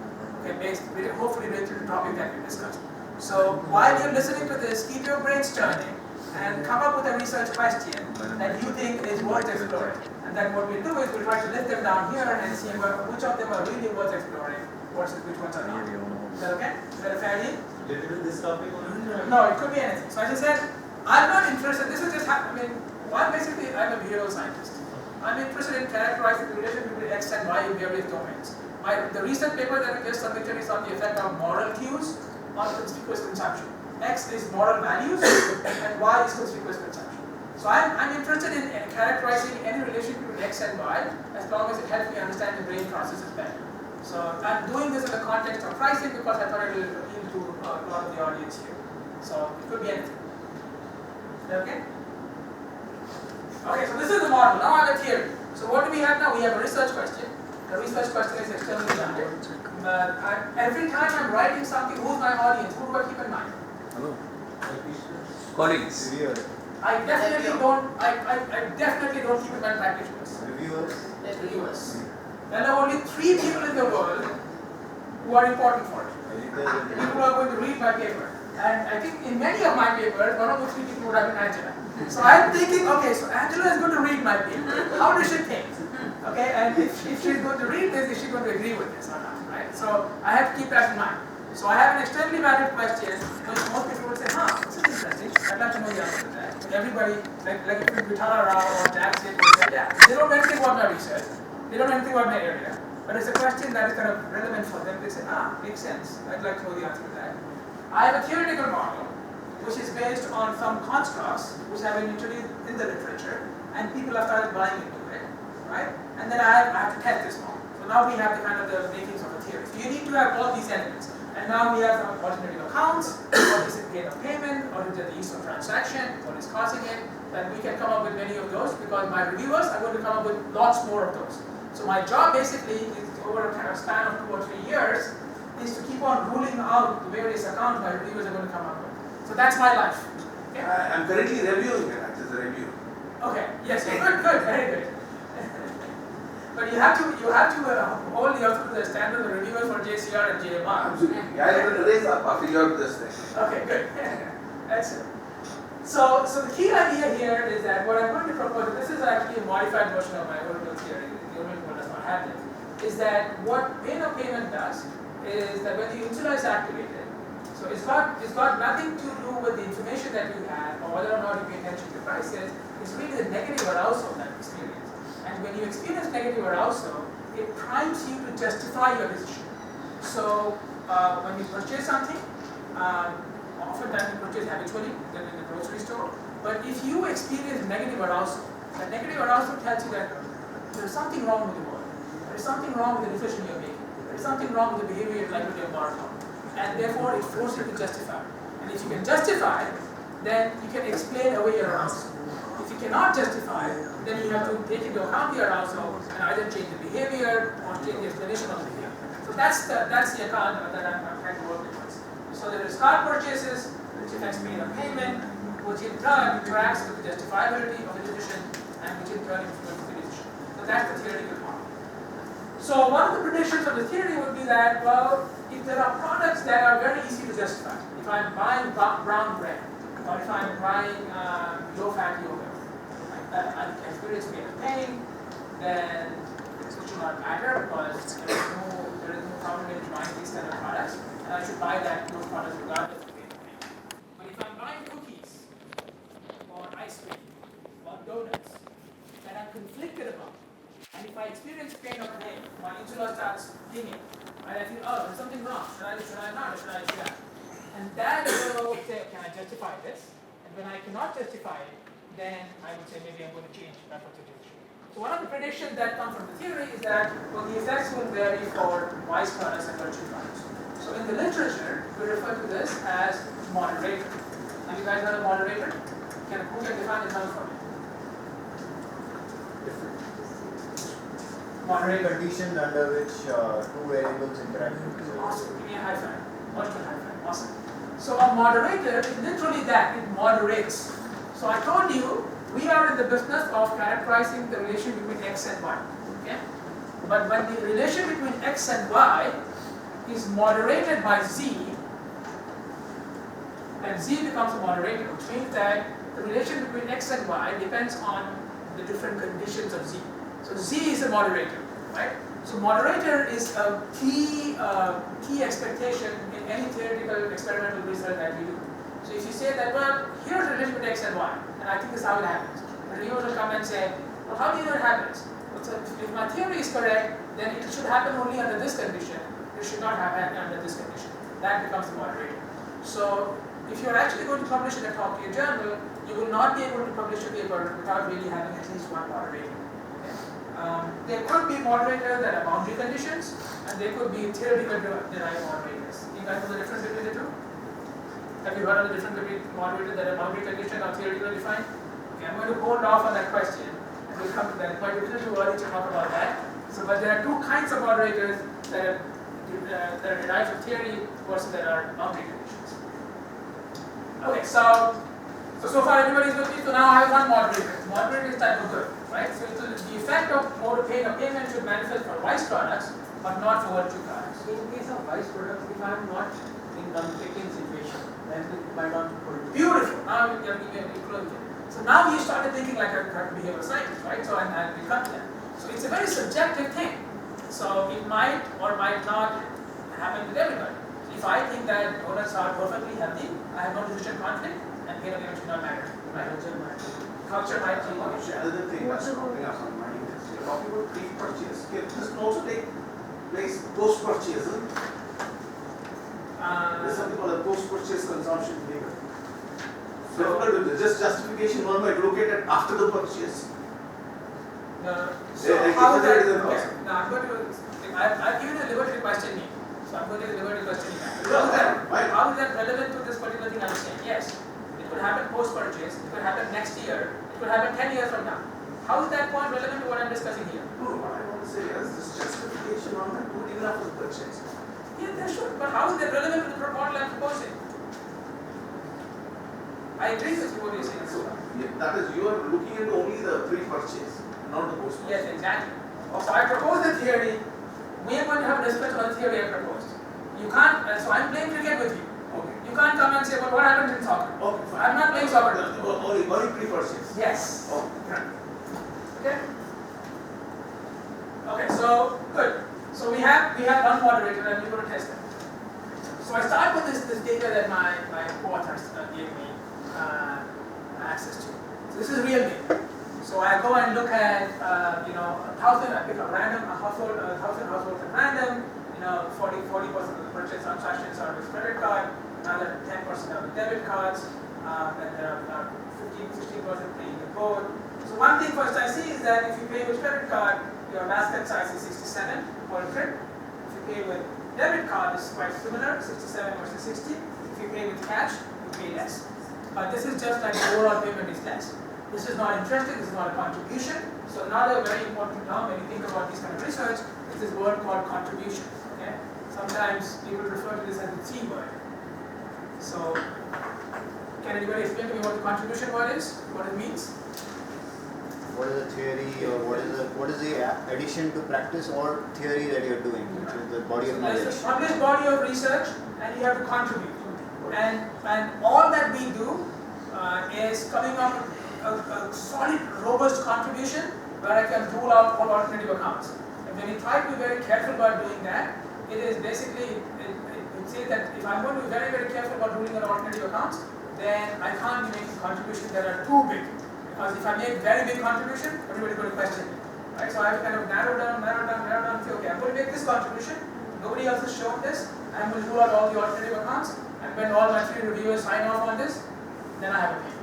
Okay, hopefully related to the topic that we discussed. So while you're listening to this, keep your brains turning and come up with a research question that you think is worth exploring. And then what we'll do is we'll try to list them down here and see which of them are really worth exploring versus which ones are not. Is that okay? Is that a fair deal? Related to this topic only? No, it could be anything. So as I said, I'm not interested, this is just, I'm a behavioral scientist. I'm interested in characterizing the relationship between X and Y in various domains. The recent paper that we just submitted is on the effect of moral cues on conspicuous consumption. X is moral values and Y is conspicuous consumption. So I'm interested in characterizing any relationship between X and Y as long as it helps me understand the brain processes better. So I'm doing this in the context of pricing because I thought it will appeal to a lot of the audience here. So it could be anything. Is that okay? Okay, so this is the model. Now I have a theory. So what do we have now? We have a research question. The research question is externally valid. Every time I'm writing something, who's my audience? Who do I keep in mind? Hello. Colleagues. I definitely don't keep in mind practitioners. Reviewers. There are only 3 people in the world who are important for it. People who are going to read my paper. And I think in many of my papers, one of those 3 people would have been Angela. So I'm thinking, okay, so Angela is going to read my paper. How does she think? Okay, and if she's going to read this, is she going to agree with this or not? Right? So I have to keep that in mind. So I have an externally valid question, which most people would say, this is interesting. I'd like to know the answer to that. But everybody, like if Vitala Rao or Jack said, yeah, they don't know anything about my research. They don't know anything about my area. But it's a question that is kind of relevant for them. They say, makes sense. I'd like to know the answer to that. I have a theoretical model, which is based on some constructs which have been introduced in the literature, and people have started buying into it, right? And then I have to test this model. So now we have the kind of the makings of a theory. So you need to have all these elements. And now we have some alternative accounts, what is the rate of payment, what is the use of transaction, what is causing it, and we can come up with many of those because my reviewers are going to come up with lots more of those. So my job basically is over a kind of span of 2 or 3 years is to keep on ruling out the various accounts my reviewers are going to come up with. So that's my life. Okay? I'm currently reviewing it, that is the review. Okay, yes, good, very good. But you have to hold the standard of the reviewers for JCR and JMR. Absolutely. I will raise up after you have this thing. Okay, good. Excellent. So the key idea here is that what I'm going to propose, this is actually a modified version of my original theory, the original one does not have this, is that what pain of payment does is that when the insula is activated, so it's got nothing to do with the information that you have or whether or not you pay attention to prices, it's really the negative arousal that you experience. And when you experience negative arousal, it primes you to justify your decision. So when you purchase something, oftentimes you purchase habitually in the grocery store, but if you experience negative arousal, the negative arousal tells you that there is something wrong with the world. There is something wrong with the decision you're making. There is something wrong with the behavior you're likely to embark on. And therefore it forces you to justify. And if you can justify, then you can explain away your arousal. If you cannot justify, then you have to take into account the arousal and either change the behavior or change the explanation of the behavior. So that's the account that I'm trying to work with. So there is card purchases, which affects pain of payment, which in turn interacts with the justifiability of the decision, and which in turn influences the decision. So that's the theoretical model. So one of the predictions of the theory would be that, well, if there are products that are very easy to justify, if I'm buying brown bread, or if I'm buying low-fat yogurt, I experience pain of pain, then this should not matter because there is no problem in buying these kind of products, and I should buy those products regardless of pain of pain. But if I'm buying cookies, or ice cream, or donuts, that I'm conflicted about, experience pain of pain, my insula starts pinging, and I feel, oh, there's something wrong. Should I not, or should I do that? And that will say, can I justify this? And when I cannot justify it, then I would say maybe I'm going to change my situation. So one of the predictions that come from the theory is that, well, the effects will vary for wise products and virtue products. So in the literature, we refer to this as moderator. Have you guys heard of moderator? Who can define the term for me? Moderator. Conditions under which two variables interact with each other. Awesome. Give me a high five. Multiple high five. Awesome. So a moderator is literally that. It moderates. So I told you, we are in the business of characterizing the relation between x and y. Okay? But when the relation between x and y is moderated by z, then z becomes a moderator, which means that the relation between x and y depends on the different conditions of z. So z is a moderator, right? So moderator is a key expectation in any theoretical experimental research that we do. So if you say that, well, here's the relation between x and y, and I think this is how it happens. The reviewer will come and say, well, how do you know it happens? Well, so if my theory is correct, then it should happen only under this condition. It should not happen under this condition. That becomes the moderator. So if you're actually going to publish in a top-tier journal, you will not be able to publish a paper without really having at least one moderator. There could be moderators that are boundary conditions, and there could be theoretical derived moderators. You guys know the difference between the two? Have you heard of the difference between moderators that are boundary condition or theoretically defined? Okay, I'm going to hold off on that question, and we'll come to that. It's quite a little too early to talk about that. So, but there are two kinds of moderators that are derived from theory versus that are boundary conditions. Okay, so far everybody's with me. So now I have one moderator. Moderator is type of good, right? So the effect of motor pain or payment should manifest for wise products, but not for virtue products. In case of wise products, if I am not in conflicting situation, then it might not hold. Beautiful. Now we close it. So now we started thinking like a behavioral scientist, right? So and we come to that. So it's a very subjective thing. So it might or might not happen with everybody. If I think that donuts are perfectly healthy, I have no decision conflict, and pain or payment should not matter. Right? Culture might be one issue. Another thing that's popping up on my mind is you're talking about pre-purchase. This can also take place post-purchase, isn't it? There's something called a post-purchase consumption behavior. So just justification, one might look at it after the purchase. So how is that? Okay. Now I'm going to. I've given you a liberty to question me. So I'm going to take the liberty to question you. How is that relevant to this particular thing I'm saying? Yes. It could happen post-purchase. It could happen next year. It could happen 10 years from now. How is that point relevant to what I'm discussing here? No, what I want to say is this justification on that would even after the purchase. Yeah, that should. But how is that relevant to the model I'm proposing? I agree with you what you're saying. So that is, you are looking into only the pre-purchase, not the post-purchase. Yes, exactly. So I propose the theory. We are going to have a discussion on the theory I proposed. You can't. So I'm playing cricket with you. Okay. You can't come and say, well, what happens in soccer? Okay. Fine. I'm not playing soccer. Only pre-purchase. Yes. Oh. Okay. Okay. So good. So we have one moderator, and we're going to test it. So I start with this data that my co-authors gave me access to. So this is real data. So I go and look at 1,000. I pick a random household, 1,000 households at random. 40% of the purchase transactions are with credit card. Another 10% are with debit cards. And there are 16% paying with both. So one thing first I see is that if you pay with credit card, your basket size is 67 per trip. If you pay with debit card, it's quite similar, 67 versus 60. If you pay with cash, you pay less. But this is just like the overall payment is less. This is not interest, this is not a contribution. So another very important term when you think about this kind of research is this word called contribution. Okay? Sometimes people refer to this as the C word. So can anybody explain to me what the contribution word is? What it means? What is the theory, or what is the addition to practice or theory that you're doing, which is the body of knowledge? There's a published body of research, and you have to contribute. And all that we do is coming up with a solid, robust contribution where I can rule out all alternative accounts. And when you try to be very careful about doing that, it is basically, it says that if I'm going to be very, very careful about ruling out alternative accounts, then I can't be making contributions that are too big. Because if I make very big contribution, everybody's going to question me. right? So I have to kind of narrow down, say, okay, I'm going to make this contribution, nobody else has shown this, I'm going to rule out all the alternative accounts, and when all my 3 reviewers sign off on this, then I have a paper.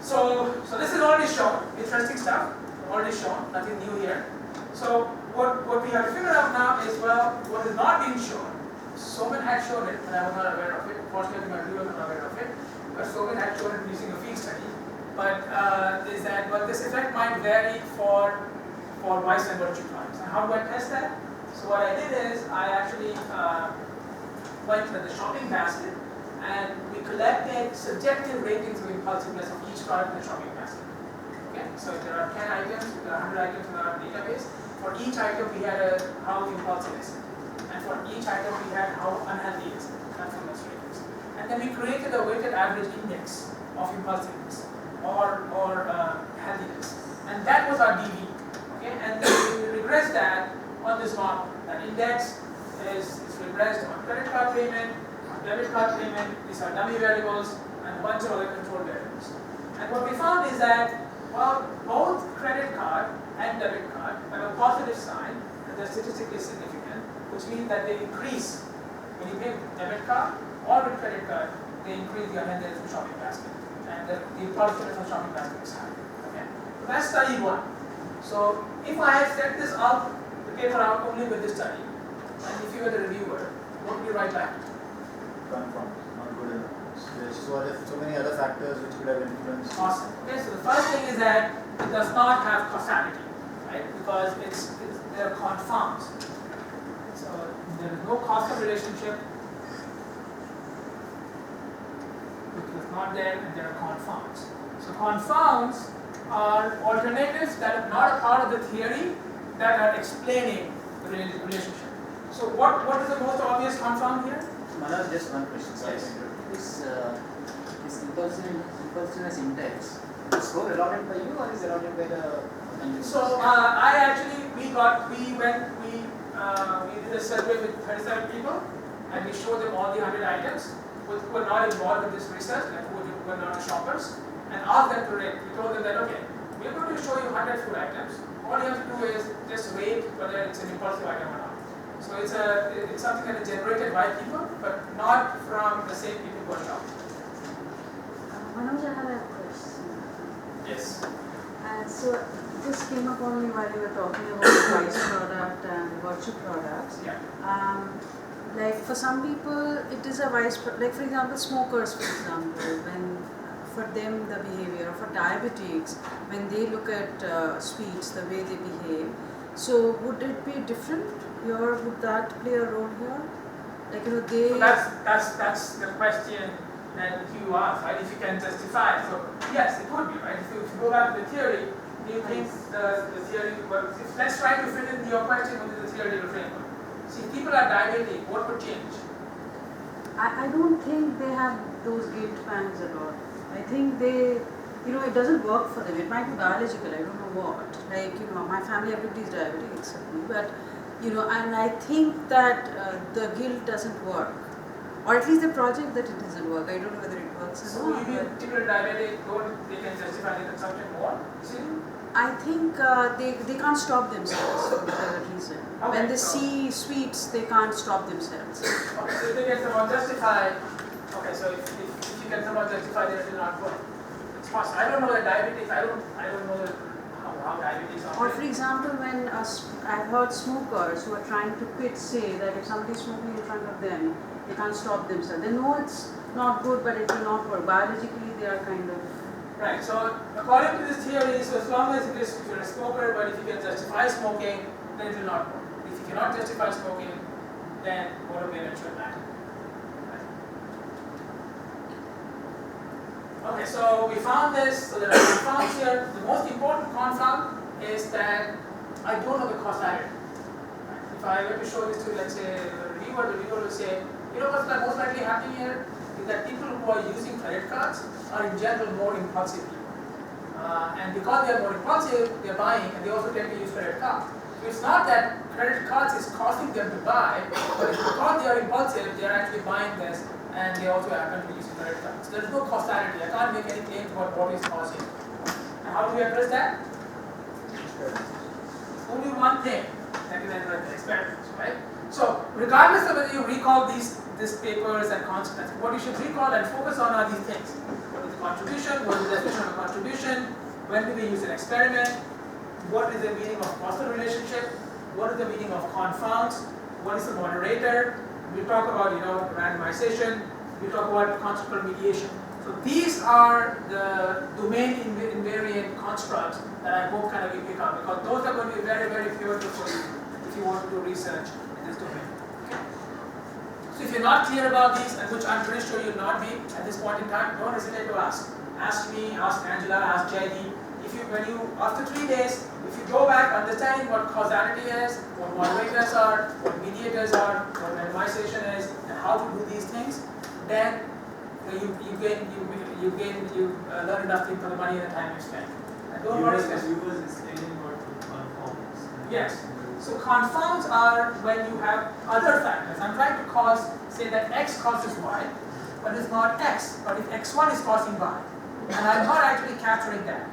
So this is already shown, interesting stuff, already shown, nothing new here. So what we have to figure out now is, well, what is not being shown. Soman had shown it, but I was not aware of it. Fortunately, my reviewers were not aware of it. But Soman had shown it using a field study. But is that, well, this effect might vary for vice and virtue crimes. And how do I test that? So what I did is I actually went to the shopping basket and we collected subjective ratings of impulsiveness of each product in the shopping basket. Okay, so if there are 10 items, if there are 100 items in our database, for each item we had how impulsive is it, and for each item we had how unhealthy is it. That's the most ratings. And then we created a weighted average index of impulsiveness or healthiness, and that was our DV. Okay, and then we regressed that on this model. That index is regressed on credit card payment, on debit card payment. These are dummy variables and a bunch of other control variables. And what we found is that, well, both credit card and debit card have a positive sign, and they're statistically significant, which means that they increase when you pay with debit card or with credit card. They increase the unhealthiness of shopping basket, and the impulsiveness of shopping basket is high. Okay, so that's study 1. So if I had set this out, the paper out only with this study, and if you were the reviewer, what would you write back? Confirmed, not good enough. So many other factors which could have influenced. Awesome. Okay, so the first thing is that it does not have causality, right? Because there are confounds. So there is no causal relationship. Which was not there, and there are confounds. So confounds are alternatives that are not a part of the theory that are explaining the relationship. So what is the most obvious confound here? Manoj, just one question. Yes. This impulsiveness index, is score allotted by you or is allotted by the end users? So we did a survey with 37 people, and we showed them all the 100 items who were not involved in this research, and who were not shoppers, and asked them to rate. We told them that, okay, we're going to show you 100 food items. All you have to do is just rate whether it's an impulsive item or not. So it's something that is generated by people, but not from the same people who are shopping. Manoj, I have a question. Yes. So this came up only while you were talking about vice product and virtue products. Yeah. Like for some people, it is a vice. Like for example, smokers, for example, when for them the behavior, for diabetics, when they look at sweets, the way they behave. So would it be different? Would that play a role here? Like they. So that's the question that you asked, right? If you can justify. So yes, it would be, right? If you go back to the theory, do you think the theory? Well, let's try to fit in your question within the theoretical framework. See, if people are diabetic, what would change? I don't think they have those guilt pangs at all. I think they, it doesn't work for them. It might be biological, I don't know what. Like, my family, everybody is diabetic except me. But, and I think that the guilt doesn't work. Or at least the project that it doesn't work. I don't know whether it works or So not. you mean people diabetic, they can justify the consumption more? See? I think they can't stop themselves for whatever reason. Okay, When they so- see sweets, they can't stop themselves. Okay, so if they can somehow justify, okay, so if you can somehow justify that it will not work. It's possible. I don't know the diabetics, I don't know how diabetes Or operate. for example, when I've heard smokers who are trying to quit say that if somebody is smoking in front of them, they can't stop themselves. They know it's not good, but it will not work. Biologically, they are kind of. Right, so according to this theory, so as long as you're a smoker, but if you can justify smoking, then it will not work. If you cannot justify smoking, then motor payment should matter. Okay, so we found this, so there are confounds here. The most important confound is that I don't know the causality. If I were to show this to, let's say, the reviewer will say, what's most likely happening here is that people who are using credit cards are in general more impulsive people. And because they are more impulsive, they are buying, and they also tend to use credit cards. So it's not that credit cards is causing them to buy, but it's because they are impulsive, they are actually buying this, and they also happen to be using credit cards. So there is no causality. I can't make any claim about what is causing. And how do we address that? only one thing that you enter in the experiment, right? So regardless of whether you recall these papers and constants, what you should recall and focus on are these things. What is the contribution? What is the definition of a contribution? When do we use an experiment? What is the meaning of causal relationship? What is the meaning of confounds? What is the moderator? We talk about randomization. We talk about constructal mediation. So these are the domain invariant constructs that I hope kind of you pick up, because those are going to be very, very pivotal for you if you want to do research in this domain. Okay? So if you're not clear about these, and which I'm pretty sure you'll not be at this point in time, don't hesitate to ask. Ask me, ask Angela, ask JD. After 3 days, if you go back understanding what causality is, what moderators are, what mediators are, what randomization is, and how to do these things, then you learn enough things for the money and the time you spend. And don't worry. You was explaining what confounds. Yes. So confounds are when you have other factors. I'm trying to say that x causes y, but it's not x. But if x1 is causing y, and I'm not actually capturing that,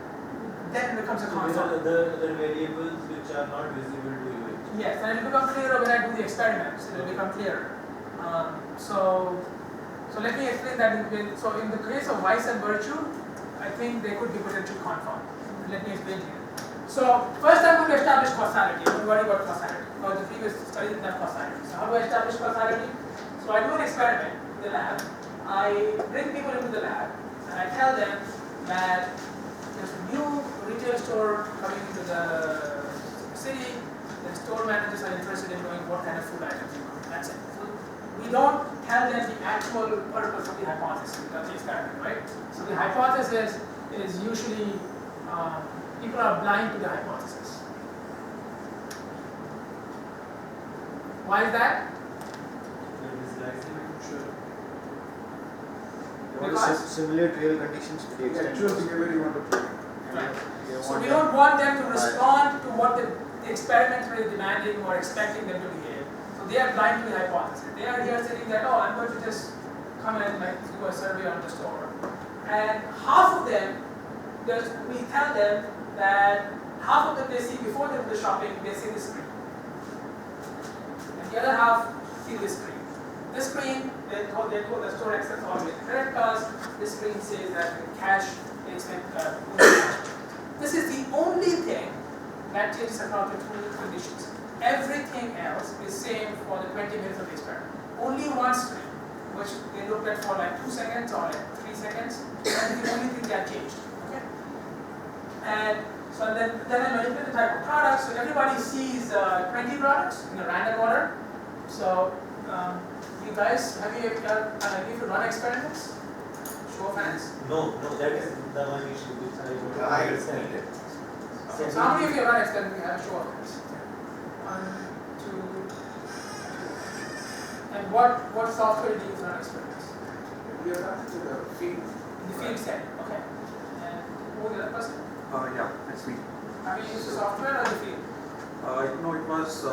then it becomes a confound. There are other variables which are not visible to you. Yes, and it will become clearer when I do the experiments. It will become clearer. So let me explain that. So in the case of vice and virtue, I think there could be potential confound. Let me explain to you. So first I'm going to establish causality. Don't worry about causality, because the previous study didn't have causality. So how do I establish causality? So I do an experiment in the lab. I bring people into the lab and I tell them that there's a new retail store coming into the city. The store managers are interested in knowing what kind of food items you want. That's it. So we don't tell them the actual purpose of the hypothesis of the experiment, right? So the hypothesis is usually people are blind to the hypothesis. Why is that? You want to simulate real conditions to the extent Actual behavior you want to predict. Right. So we don't want them to respond to what the experimenter is demanding or expecting them to behave. So they are blind to the hypothesis. They are here saying that, oh, I'm going to just come and do a survey on the store. And half of them, we tell them that half of them they see before they do the shopping, they see the screen. And the other half see the screen. The screen, they call the store accepts all the credit cards. The screen says that the cash, they expect cash. This is the only thing that changes across the two conditions. Everything else is same for the 20 minutes of the experiment. Only one screen, which they looked at for like 2 seconds or like 3 seconds, and the only thing that changed. Okay? And so then I manipulate the type of products. So everybody sees 20 products in a random order. So you guys, have you run experiments? Show of hands. No, that is the one issue which I understand. So how many of you run experiments? We have show of hands. 1, 2, 3. And what software do you use run experiments? We are not to the field. In the field setting. Okay. And who was the other person? Yeah, that's me. Have you used the software or the field? No, it was.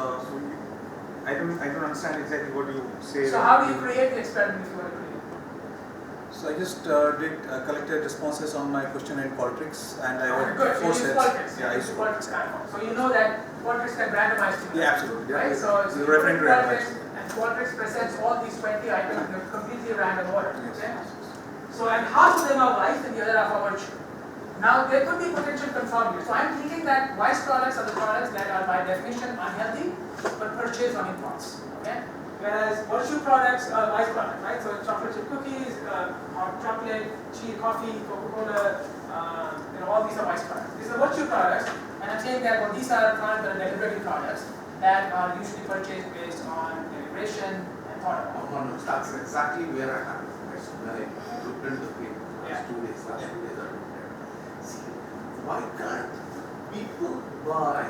I don't understand exactly what you say. So how do you create the experiment if you want to create? So I just collected responses on my question in Qualtrics, and I Okay, had good. 4 So you use sets. Qualtrics. Yeah, I use use Qualtrics platform. So you know that Qualtrics can randomize things. Yeah, absolutely. Yeah. Right? So You're you referring to put Qualtrics, randomized. and Qualtrics presents all these 20 items in a completely random order. Yes. Okay? So and half of them are vice and the other half are virtue. Now there could be potential conformity. So I'm thinking that vice products are the products that are by definition unhealthy but purchased on impulse. Okay? Whereas virtue products are vice products, right? So chocolate chip cookies, hot chocolate, cheese, coffee, Coca-Cola, all these are vice products. These are virtue products, and I'm saying that these are products that are deliberately products that are usually purchased based on deliberation and thought about. No, that's exactly where I am. When I looked into the paper last 2 days, I looked at it. See, why can't people buy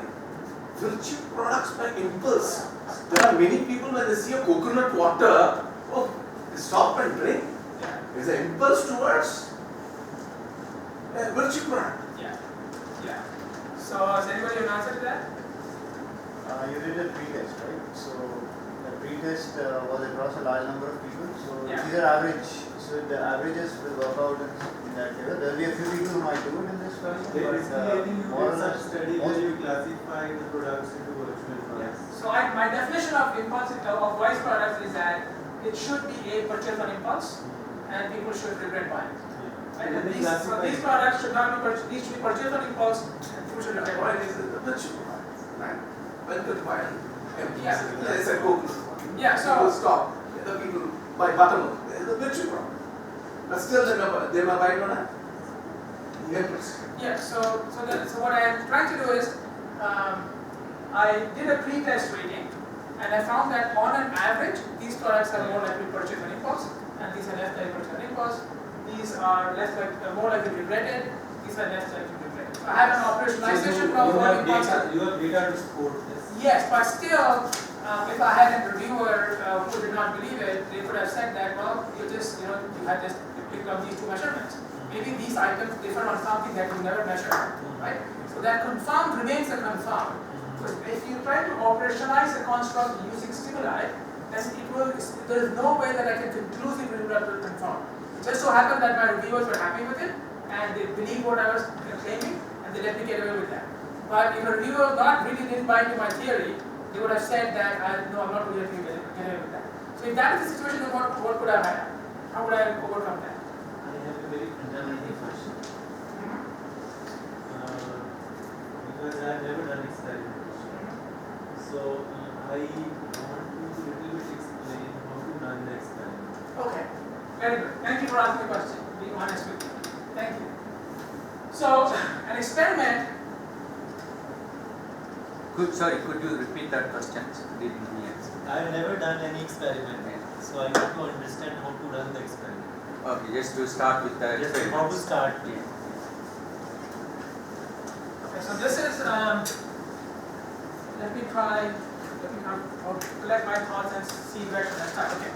virtue products by impulse? There are many people when they see a coconut water, they stop and drink. Yeah. It's an impulse towards a virtue product. Yeah. Yeah. So, does anybody have an answer to that? You did a pre-test, right? So that pre-test was across a large number of people, so Yeah. these are average. So the averages will work out in that favor. There will be a few people who might do it in this fashion, There is any more or less study most where you people. classify the products into virtual products. So my definition of impulse of wise products is that it should be a purchase on impulse, and people should regret buying. Right? And these products should not be purchased. These should be purchased on impulse, and people should regret What buying. is the virtual product, right? When could buy an empty? Yeah. Let's say Coke. Yeah. People So stop. The people buy buttermilk. It's a virtual product. But still they may buy it on a impulse. yeah. So what I am trying to do is, I did a pre-test rating, and I found that on an average, these products are more likely to purchase on impulse, and these are less likely to purchase on impulse. These are more likely to be regretted. These are less likely to be regretted. So I have an operationalization of what impulse. You have data to support this. Yes, but still, if I had a reviewer who did not believe it, they could have said that, well, you had just picked up these two measurements. Maybe these items differ on something that you never measured, right? So that confound remains a confound. So if you try to operationalize a construct using stimuli, then there is no way that I can conclusively rule out the confound. It just so happened that my reviewers were happy with it, and they believed what I was claiming, and they let me get away with that. But if a reviewer didn't buy into my theory, they would have said that, no, I'm not really letting you get away with that. So if that is the situation, then what could I have? How would I overcome that? I have a very fundamental question. Because I have never done experiments. So I want you to little bit explain how to run the experiment. Okay, very good. Thank you for asking the question. Being honest with you. Thank you. So, an experiment. Could you repeat that question? Didn't hear. I have never done any experiment, so I want to understand how to run the experiment. Okay, just to start with the Just experiment. how to start. Yeah. Okay, so this is, let me I'll collect my thoughts and see where should I start. Okay,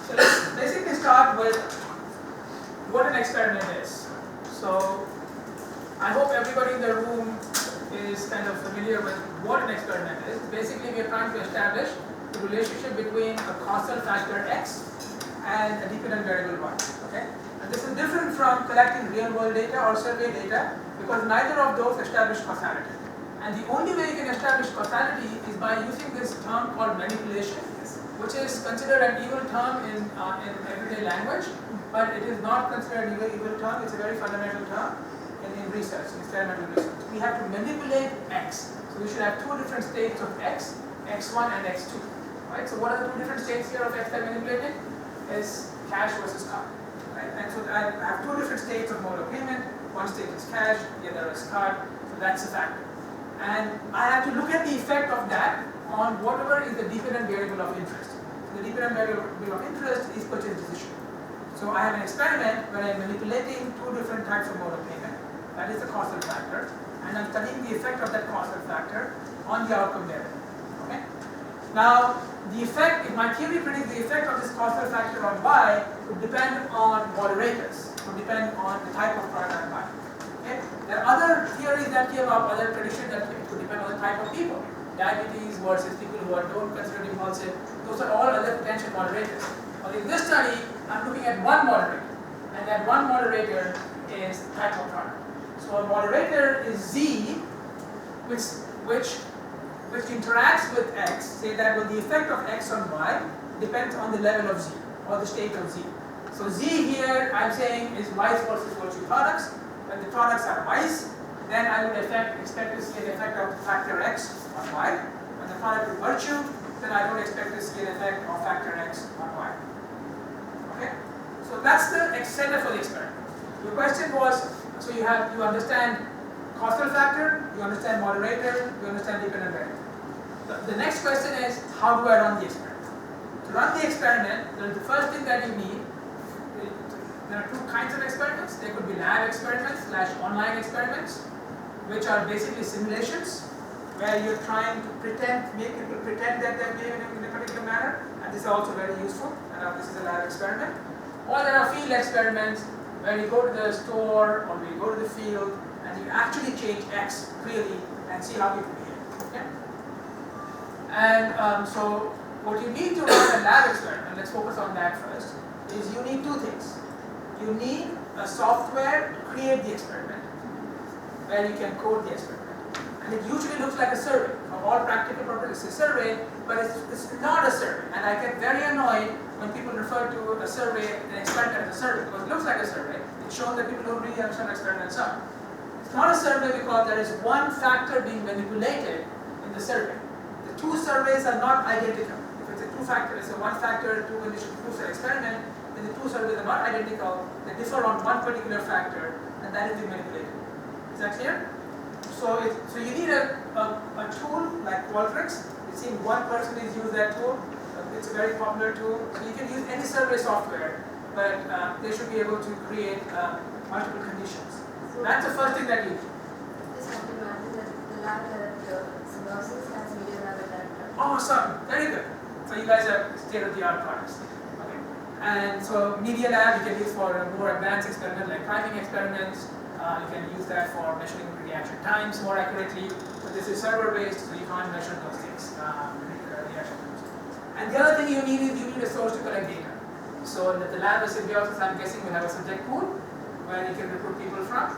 so let's basically start with what an experiment is. So, I hope everybody in the room is kind of familiar with what an experiment is. Basically, we are trying to establish the relationship between a causal factor X and a dependent variable Y. Okay? And this is different from collecting real world data or survey data because neither of those establish causality. And the only way you can establish causality is by using this term called manipulation, which is considered an evil term in everyday language, but it is not considered an evil term. It's a very fundamental term in research, in experimental research. We have to manipulate X. So we should have two different states of X, X1 and X2. Right? So what are the two different states here of X that I'm manipulating? Is cash versus card. Right? And so I have two different states of mode of payment. One state is cash, the other is card. So that's a factor. And I have to look at the effect of that on whatever is the dependent variable of interest. So the dependent variable of interest is purchase decision. So I have an experiment where I'm manipulating two different types of mode of payment. That is the causal factor, and I'm studying the effect of that causal factor on the outcome variable. Okay. Now, the effect, if my theory predicts the effect of this causal factor on Y, would depend on moderators, would depend on the type of product I'm buying. Okay. There are other theories that came up, other predictions that could depend on the type of people. Diabetes versus people who don't consider impulsive. Those are all other potential moderators. But in this study, I'm looking at one moderator, and that one moderator is type of product. So a moderator is Z, which interacts with X, say that well, the effect of X on Y depends on the level of Z, or the state of Z. So Z here, I'm saying, is wise versus virtue products. When the products are wise, then I would expect to see an effect of factor X on Y. When the product is virtue, then I don't expect to see an effect of factor X on Y. Okay? So that's the setup for the experiment. The question was, so you understand causal factor, you understand moderator, you understand dependent variable. The next question is, how do I run the experiment? To run the experiment, the first thing that you need, there are two kinds of experiments. There could be lab experiments / online experiments, which are basically simulations, where you're trying to make people pretend that they're behaving in a particular manner, and this is also very useful, and this is a lab experiment. Or there are field experiments, where you go to the store or you go to the field and you actually change X really and see how people behave. Okay? And so What you need to run a lab experiment, let's focus on that first, is you need two things. You need a software to create the experiment, where you can code the experiment. And it usually looks like a survey. For all practical purposes, it's a survey, but it's not a survey. And I get very annoyed when people refer to a survey, an experiment as a survey, because it looks like a survey. It shows that people don't really understand what experiments are. It's not a survey because there is one factor being manipulated in the survey. The two surveys are not identical. If it's a two-factor, it's a one-factor, two-condition, two-cell experiment, then the two surveys are not identical. They differ on one particular factor, and that is being manipulated. Is that clear? So you need a tool like Qualtrics. It seems one person has used that tool. It's a very popular tool. So you can use any survey software, but they should be able to create multiple conditions. So that's the first thing that you do. Just want to imagine that the lab at Symbiosis has media lab at that. Awesome, very good. So you guys have state-of-the-art products. Okay. And so media lab you can use for more advanced experiments like priming experiments. You can use that for measuring reaction times more accurately. So this is server-based, so you can't measure those things, reaction times. And the other thing you need is you need a source to collect data. So at the lab of Symbiosis, I'm guessing we have a subject pool where you can recruit people from.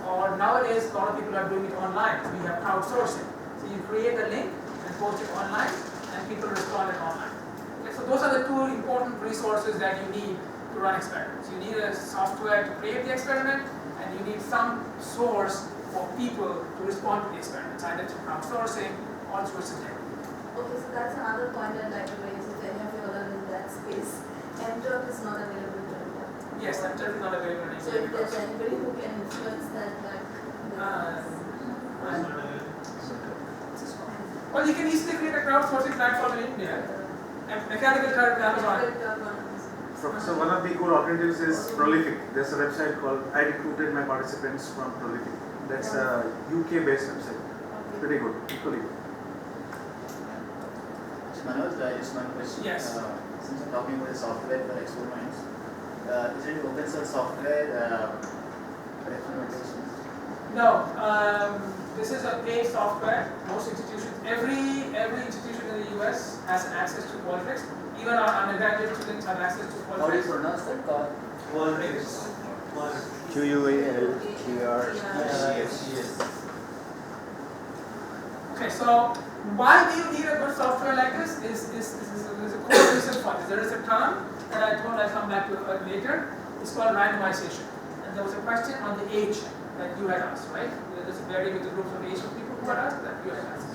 Or nowadays, a lot of people are doing it online. So you have crowdsourcing. So you create a link and post it online, and people respond it online. Okay, so those are the two important resources that you need to run experiments. You need a software to create the experiment, and you need some source for people to respond to the experiments, either through crowdsourcing or through subject. Okay, so that's another point I'd like to raise. If any of you are in that space, MTurf is not available to India. Yes, MTurf is not available in India. So if there's anybody who can influence that, well, you can easily create a crowdsourcing platform in India. Mechanical Turk, Amazon. So one of the good alternatives is Prolific. There's a website called, I recruited my participants from Prolific. That's a UK based website. Pretty good, equally good. So Manoj, just one question. Yes. Since you're talking about the software for experiments, is it open source software for experimentation? No, this is a paid software. Most institutions, every institution in the US has access to Qualtrics. Even our undergraduate students have access to Qualtrics. How do you pronounce that? Qualtrics. QUALTRICS. Okay, so why do you need a good software like this? There's a core reason for this. There is a term that I told I'll come back to later. It's called randomization. And there was a question on the age that you had asked, right? There's a vary with the groups of age of people who had asked that you had asked.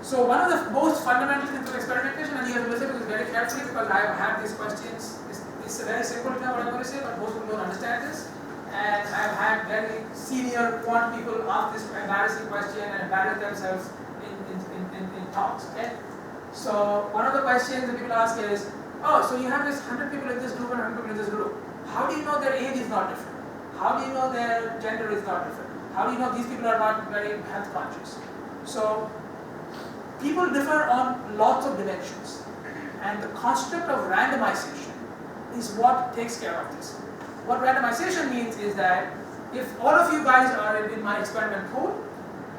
So one of the most fundamental things of experimentation, and you have to listen to this very carefully because I have had these questions. It's a very simple thing what I'm going to say, but most people don't understand this. And I've had very senior quant people ask this embarrassing question and embarrass themselves in talks. Okay. So one of the questions that people ask is, oh, so you have this 100 people in this group and 100 people in this group. How do you know their age is not different? How do you know their gender is not different? How do you know these people are not very health conscious? So people differ on lots of dimensions, and the construct of randomization is what takes care of this. What randomization means is that if all of you guys are in my experiment pool,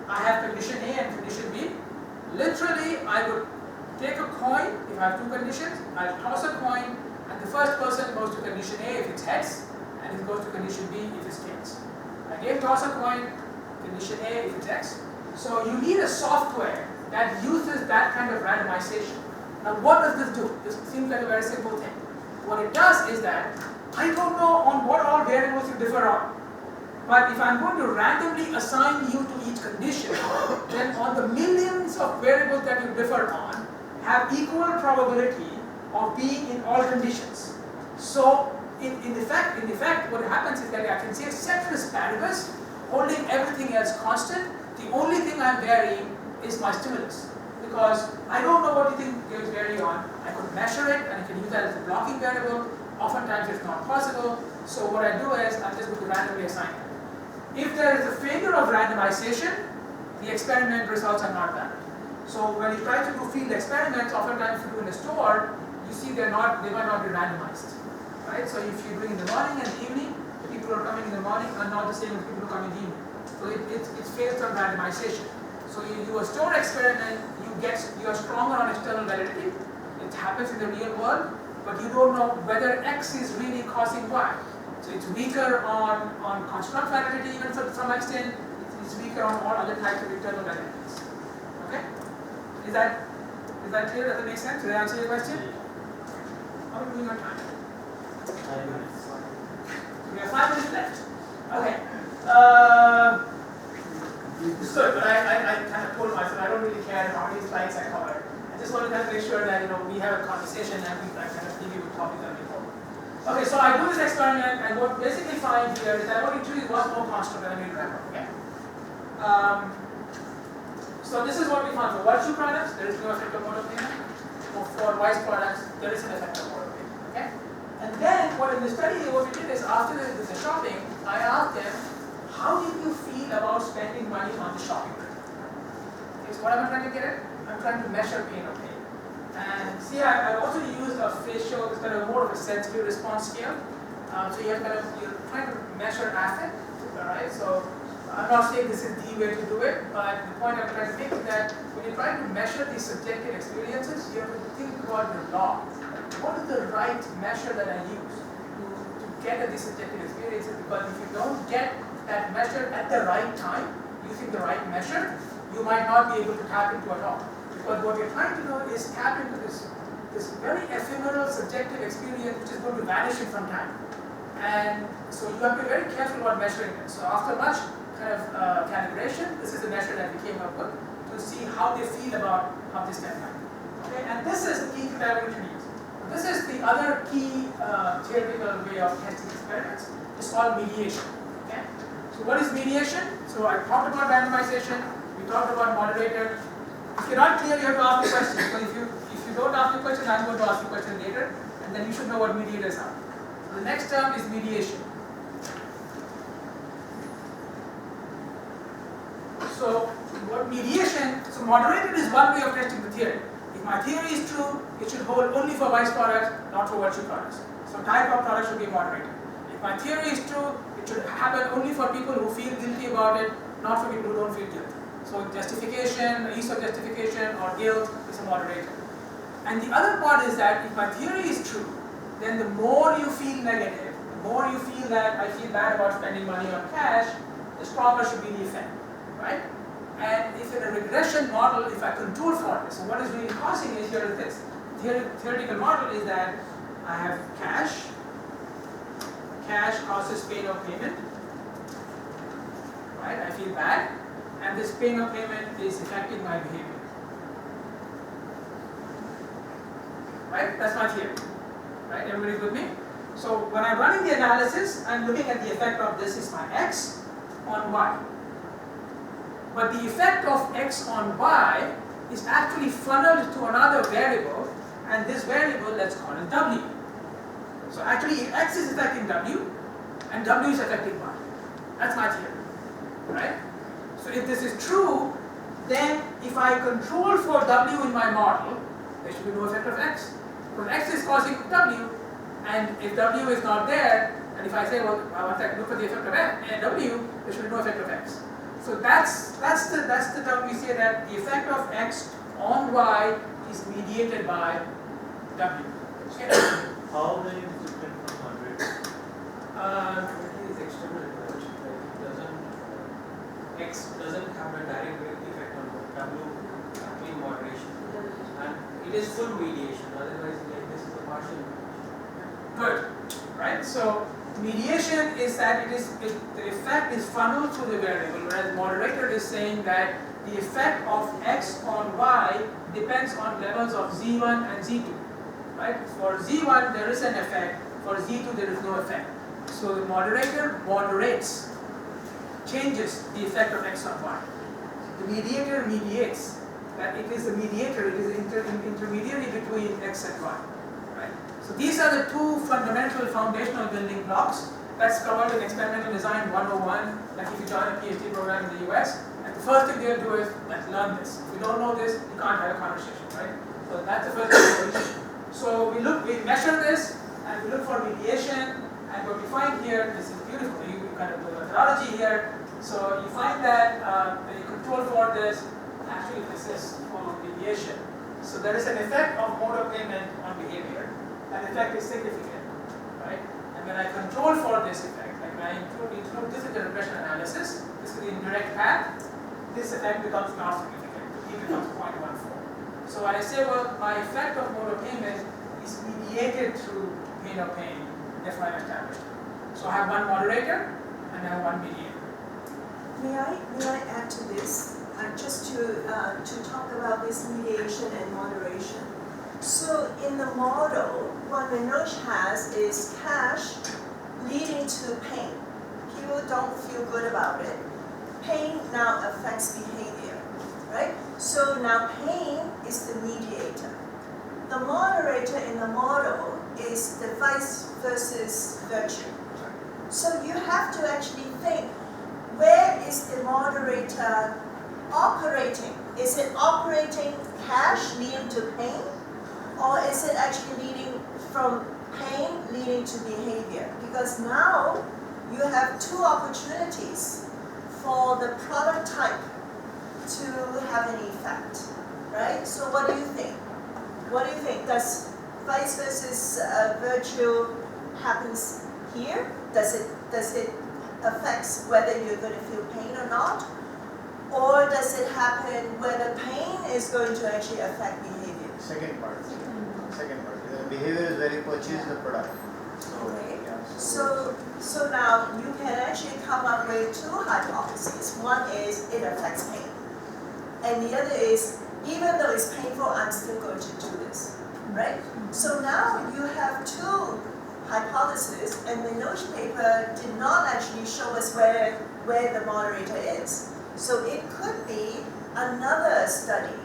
I have condition A and condition B. Literally, I would take a coin. If I have two conditions, I'll toss a coin, and the first person goes to condition A if it's heads, and it goes to condition B if it's tails. Again, toss a coin, condition A if it's X. So you need a software that uses that kind of randomization. Now what does this do? This seems like a very simple thing. What it does is that I don't know on what all variables you differ on. But if I'm going to randomly assign you to each condition, then on the millions of variables that you differ on have equal probability of being in all conditions. So in effect, what happens is that I can say ceteris paribus, holding everything else constant. The only thing I'm varying is my stimulus, because I don't know what you think is vary on. I could measure it and I can use that as a blocking variable. Oftentimes it's not possible. So what I do is I'm just going to randomly assign it. If there is a failure of randomization, the experiment results are not valid. So when you try to do field experiments, oftentimes if you do in a store, you see they might not be randomized. Right? So if you're doing in the morning and the evening, the people who are coming in the morning are not the same as people who come in the evening. So it's based on randomization. So you do a store experiment, you are stronger on external validity. It happens in the real world, but you don't know whether X is really causing Y. So it's weaker on construct validity even to some extent. It's weaker on all other types of internal validities. Okay? Is that clear? Does that make sense? Did I answer your question? How are we doing on time? 5 minutes. We have 5 minutes left. Okay. So I kind of told myself I don't really care how many slides I cover. I just want to kind of make sure that we have a conversation and I kind of give you a topic that we cover. Okay, so I do this experiment and what basically find here is that I want to introduce one more construct that I made remember. Okay. So this is what we found for virtue products. There is no effect of mode of payment. For vice products, there is an effect of mode of payment. Okay. And then what in the study what we did is after the shopping, I asked them, how did you feel about spending money on the shopping trip? Okay, so what am I trying to get at? I'm trying to measure pain or pain. And see, I also used a facial, it's kind of more of a sensory response scale. So you're trying to measure affect, alright? So I'm not saying this is the way to do it, but the point I'm trying to make is that when you're trying to measure these subjective experiences, you have to think about the law. What is the right measure that I use to get at these subjective experiences? Because if you don't get that measure at the right time, using the right measure, you might not be able to tap into it all. Because what we're trying to do is tap into this very ephemeral subjective experience which is going to vanish in some time. And so you have to be very careful about measuring it. So after much kind of calibration, this is the measure that we came up with to see how they feel about how this can happen. Okay, and this is the key thing that I want to introduce. This is the other key theoretical way of testing experiments. It's called mediation. Okay? So what is mediation? So I talked about randomization, we talked about moderator. If you're not clear, you have to ask the question. Because if you don't ask the question, I'm going to ask the question later, and then you should know what mediators are. So the next term is mediation. So what mediation, so moderator is one way of testing the theory. If my theory is true, it should hold only for vice products, not for virtue products. So type of product should be moderated. If my theory is true, it should happen only for people who feel guilty about it, not for people who don't feel guilty. So justification, ease of justification or guilt is a moderator. And the other part is that if my theory is true, then the more you feel negative, the more you feel that I feel bad about spending money on cash, the stronger should be the effect, right? And if in a regression model, if I control for this, so what is really causing it here is this. Theoretical model is that I have cash causes pain of payment, right? I feel bad, and this pain of payment is affecting my behavior, right? That's my theory, right? Everybody with me? So when I'm running the analysis, I'm looking at the effect of this is my X on Y. But the effect of X on Y is actually funneled to another variable, and this variable, let's call it W. So actually X is affecting W, and W is affecting Y. That's my theory, right? So if this is true, then if I control for W in my model, there should be no effect of X. Because X is causing W, and if W is not there, and if I say, well, I want to look for the effect of W, there should be no effect of X. So that's the term we say that the effect of X on Y is mediated by W. Okay. How many is different from 100? It is external intervention. X doesn't have a direct effect on W in moderation, and it is full mediation. Otherwise, like this is a partial mediation. Good, right? So mediation is that the effect is funneled through the variable, whereas moderator is saying that the effect of X on Y depends on levels of Z1 and Z2, right? For Z1 there is an effect, for Z2 there is no effect. So the moderator moderates, changes the effect of X on Y. The mediator mediates, that it is the mediator, it is the intermediary between X and Y, right? So these are the two fundamental foundational building blocks that's covered in Experimental Design 101, like if you join a PhD program in the US, and the first thing they'll do is, let's learn this. If you don't know this, you can't have a conversation, right? So that's the first thing. So we measure this, and we look for mediation, and what we find here, this is beautiful, you kind of do methodology here. So you find that when you control for this, actually this is full mediation. So there is an effect of mode of payment on behavior. That effect is significant, right? And when I control for this effect, like when I include this in the regression analysis, this is the indirect path, this effect becomes not significant. It becomes 0.14. So when I say, well, my effect of mode of payment is mediated through pain or pain, that's why I established it. So I have one moderator and I have one mediator. May I add to this, just to talk about this mediation and moderation. So in the model, what Manoj has is cash leading to pain. People don't feel good about it. Pain now affects behavior, right? So now pain is the mediator. The moderator in the model is the vice versus virtue. So you have to actually think, where is the moderator operating? Is it operating cash leading to pain? Or is it actually leading from pain leading to behavior? Because now you have two opportunities for the product type to have an effect, right? So what do you think? What do you think? Does vice versus virtue happens here? Does it affects whether you're going to feel pain or not? Or does it happen where the pain is going to actually affect behavior? Second part. The behavior is where you purchase the product. Okay. Yeah, So now you can actually come up with two hypotheses. One is it affects pain. And the other is, even though it's painful, I'm still going to do this, right? So now you have two hypotheses, and the Manoj paper did not actually show us where the moderator is. So it could be another study.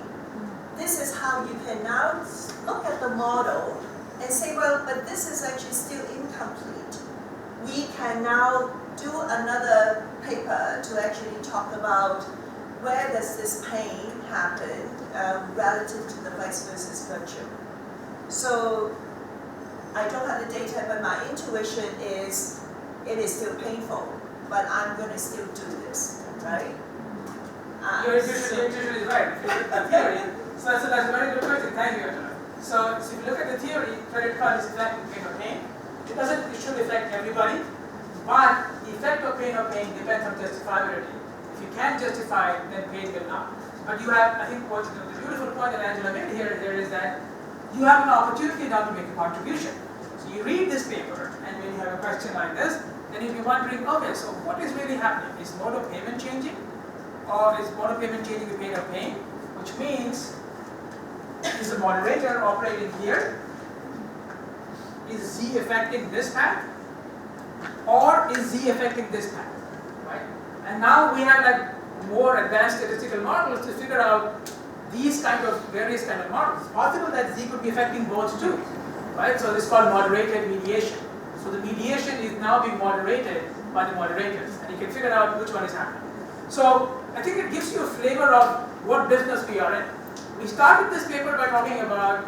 This is how you can now look at the model and say, well, but this is actually still incomplete. We can now do another paper to actually talk about where does this pain happen relative to the vice versus virtue. So I don't have the data, but my intuition is it is still painful, but I'm going to still do this, right? Your intuition is right. If you look at the theory, so that's a very good question. Thank you, Angela. So if you look at the theory, credit card is affecting pain or pain. It should affect everybody, but the effect of pain or pain depends on justifiability. If you can't justify, then pain will not. But you have, I think, what the beautiful point that Angela made here is that you have an opportunity now to make a contribution. So you read this paper, and when you have a question like this, then you'll be wondering, okay, so what is really happening? Is mode of payment changing? Or is mode of payment changing the pain of pain? Which means, is the moderator operating here? Is Z affecting this path? Or is Z affecting this path? Right? And now we have like more advanced statistical models to figure out these kind of various kind of models. It's possible that Z could be affecting both too. Right? So this is called moderated mediation. So the mediation is now being moderated by the moderators, and you can figure out which one is happening. So I think it gives you a flavor of what business we are in. We started this paper by talking about,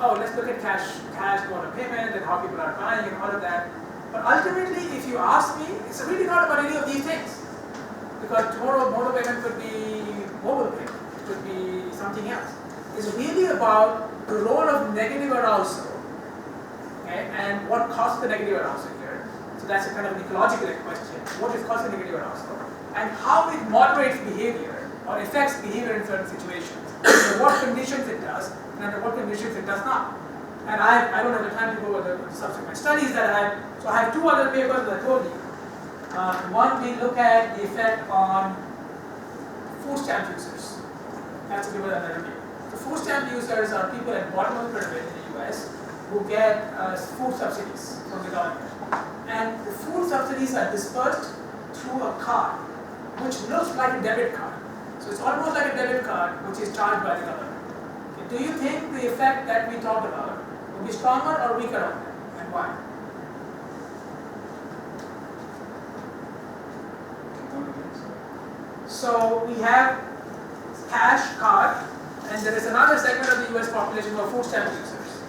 oh, let's look at cash mode of payment and how people are buying and all of that. But ultimately, if you ask me, it's really not about any of these things. Because tomorrow, mode of payment could be mobile payment, it could be something else. It's really about the role of negative arousal, okay, and what causes the negative arousal here. So that's a kind of an ecological question. What is causing negative arousal? And how it moderates behavior or affects behavior in certain situations. Under what conditions it does, and under what conditions it does not. And I don't have the time to go over the subsequent studies that I have. So I have two other papers that I told you. One, we look at the effect on food stamp users. That's a paper that I reviewed. The food stamp users are people at the bottom of the pyramid in the US who get food subsidies from the government. And the food subsidies are dispersed through a card, which looks like a debit card. So it's almost like a debit card which is charged by the government. Okay. Do you think the effect that we talked about will be stronger or weaker on them, and why? So we have cash card, and there is another segment of the US population who are food stamp users.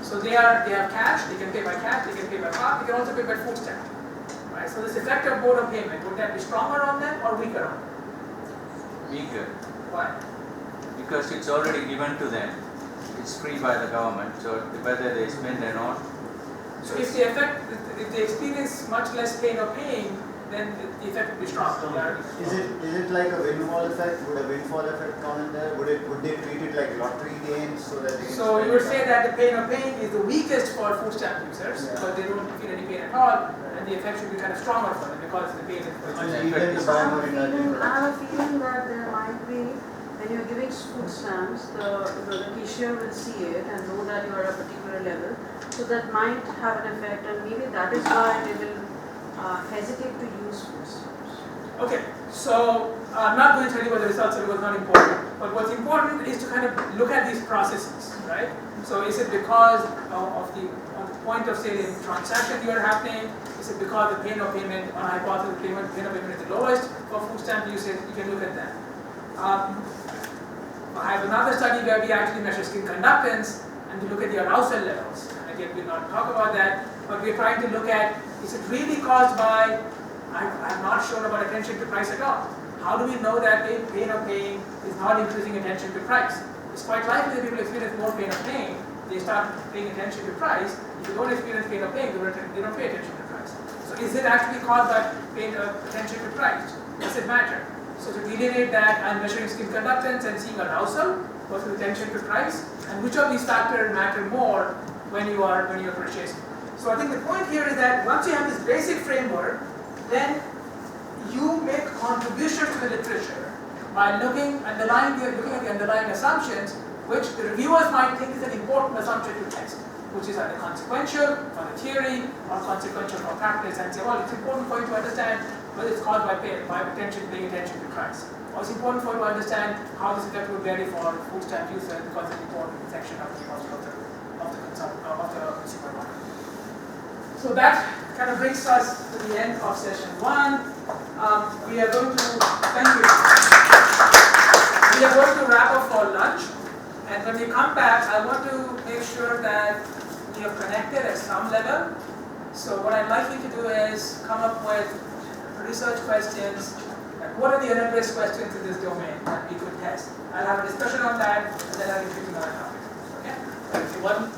So they have cash, they can pay by cash, they can pay by card, they can also pay by food stamp. Right? So this effective mode of payment, would that be stronger on them or weaker on them? Weaker. Why? because it's already given to them. It's free by the government, so whether they spend or not. So if they experience much less pain or pain, then the effect will be strong. Is it like a windfall effect? Would a windfall effect come in there? Would they treat it like lottery games so that they can So you would say that the pain or pain is the weakest for food stamp users because they don't feel any pain at all, and the effect should be kind of stronger for them because the pain is much I have a feeling that there might be, when you're giving food stamps, the cashier will see it and know that you are at a particular level, so that might have an effect, and maybe that is why they will hesitate to use food stamps. Okay, so I'm not going to tell you what the results are, it was not important. But what's important is to kind of look at these processes, right? So is it because of the point of sale in transaction you are happening? Is it because the pain of payment, on hypothesis pain of payment is the lowest for food stamp usage? You can look at that. I have another study where we actually measure skin conductance and we look at the arousal levels. And again, we'll not talk about that, but we're trying to look at, is it really caused by, I'm not sure about attention to price at all. How do we know that pain or pain is not increasing attention to price? It's quite likely that people experience more pain or pain, they start paying attention to price. If you don't experience pain or pain, they don't pay attention to price. So is it actually caused by pain or attention to price? Does it matter? So to delineate that, I'm measuring skin conductance and seeing arousal versus attention to price, and which of these factors matter more when you're purchasing. So I think the point here is that once you have this basic framework, then you make contribution to the literature by looking at the underlying assumptions, which the reviewers might think is an important assumption to test, which is either consequential for the theory or consequential for practice, and say, well, it's important for you to understand whether it's caused by paying attention to price. Or it's important for you to understand how this effect will vary for food stamp users because it's an important section of the consumer market. So that kind of brings us to the end of session 1. We are going to, thank you. We are going to wrap up for lunch. And when we come back, I want to make sure that we are connected at some level. So what I'd like you to do is come up with research questions. What are the unaddressed questions in this domain that we could test? I'll have a discussion on that, and then I'll introduce another topic. Okay? One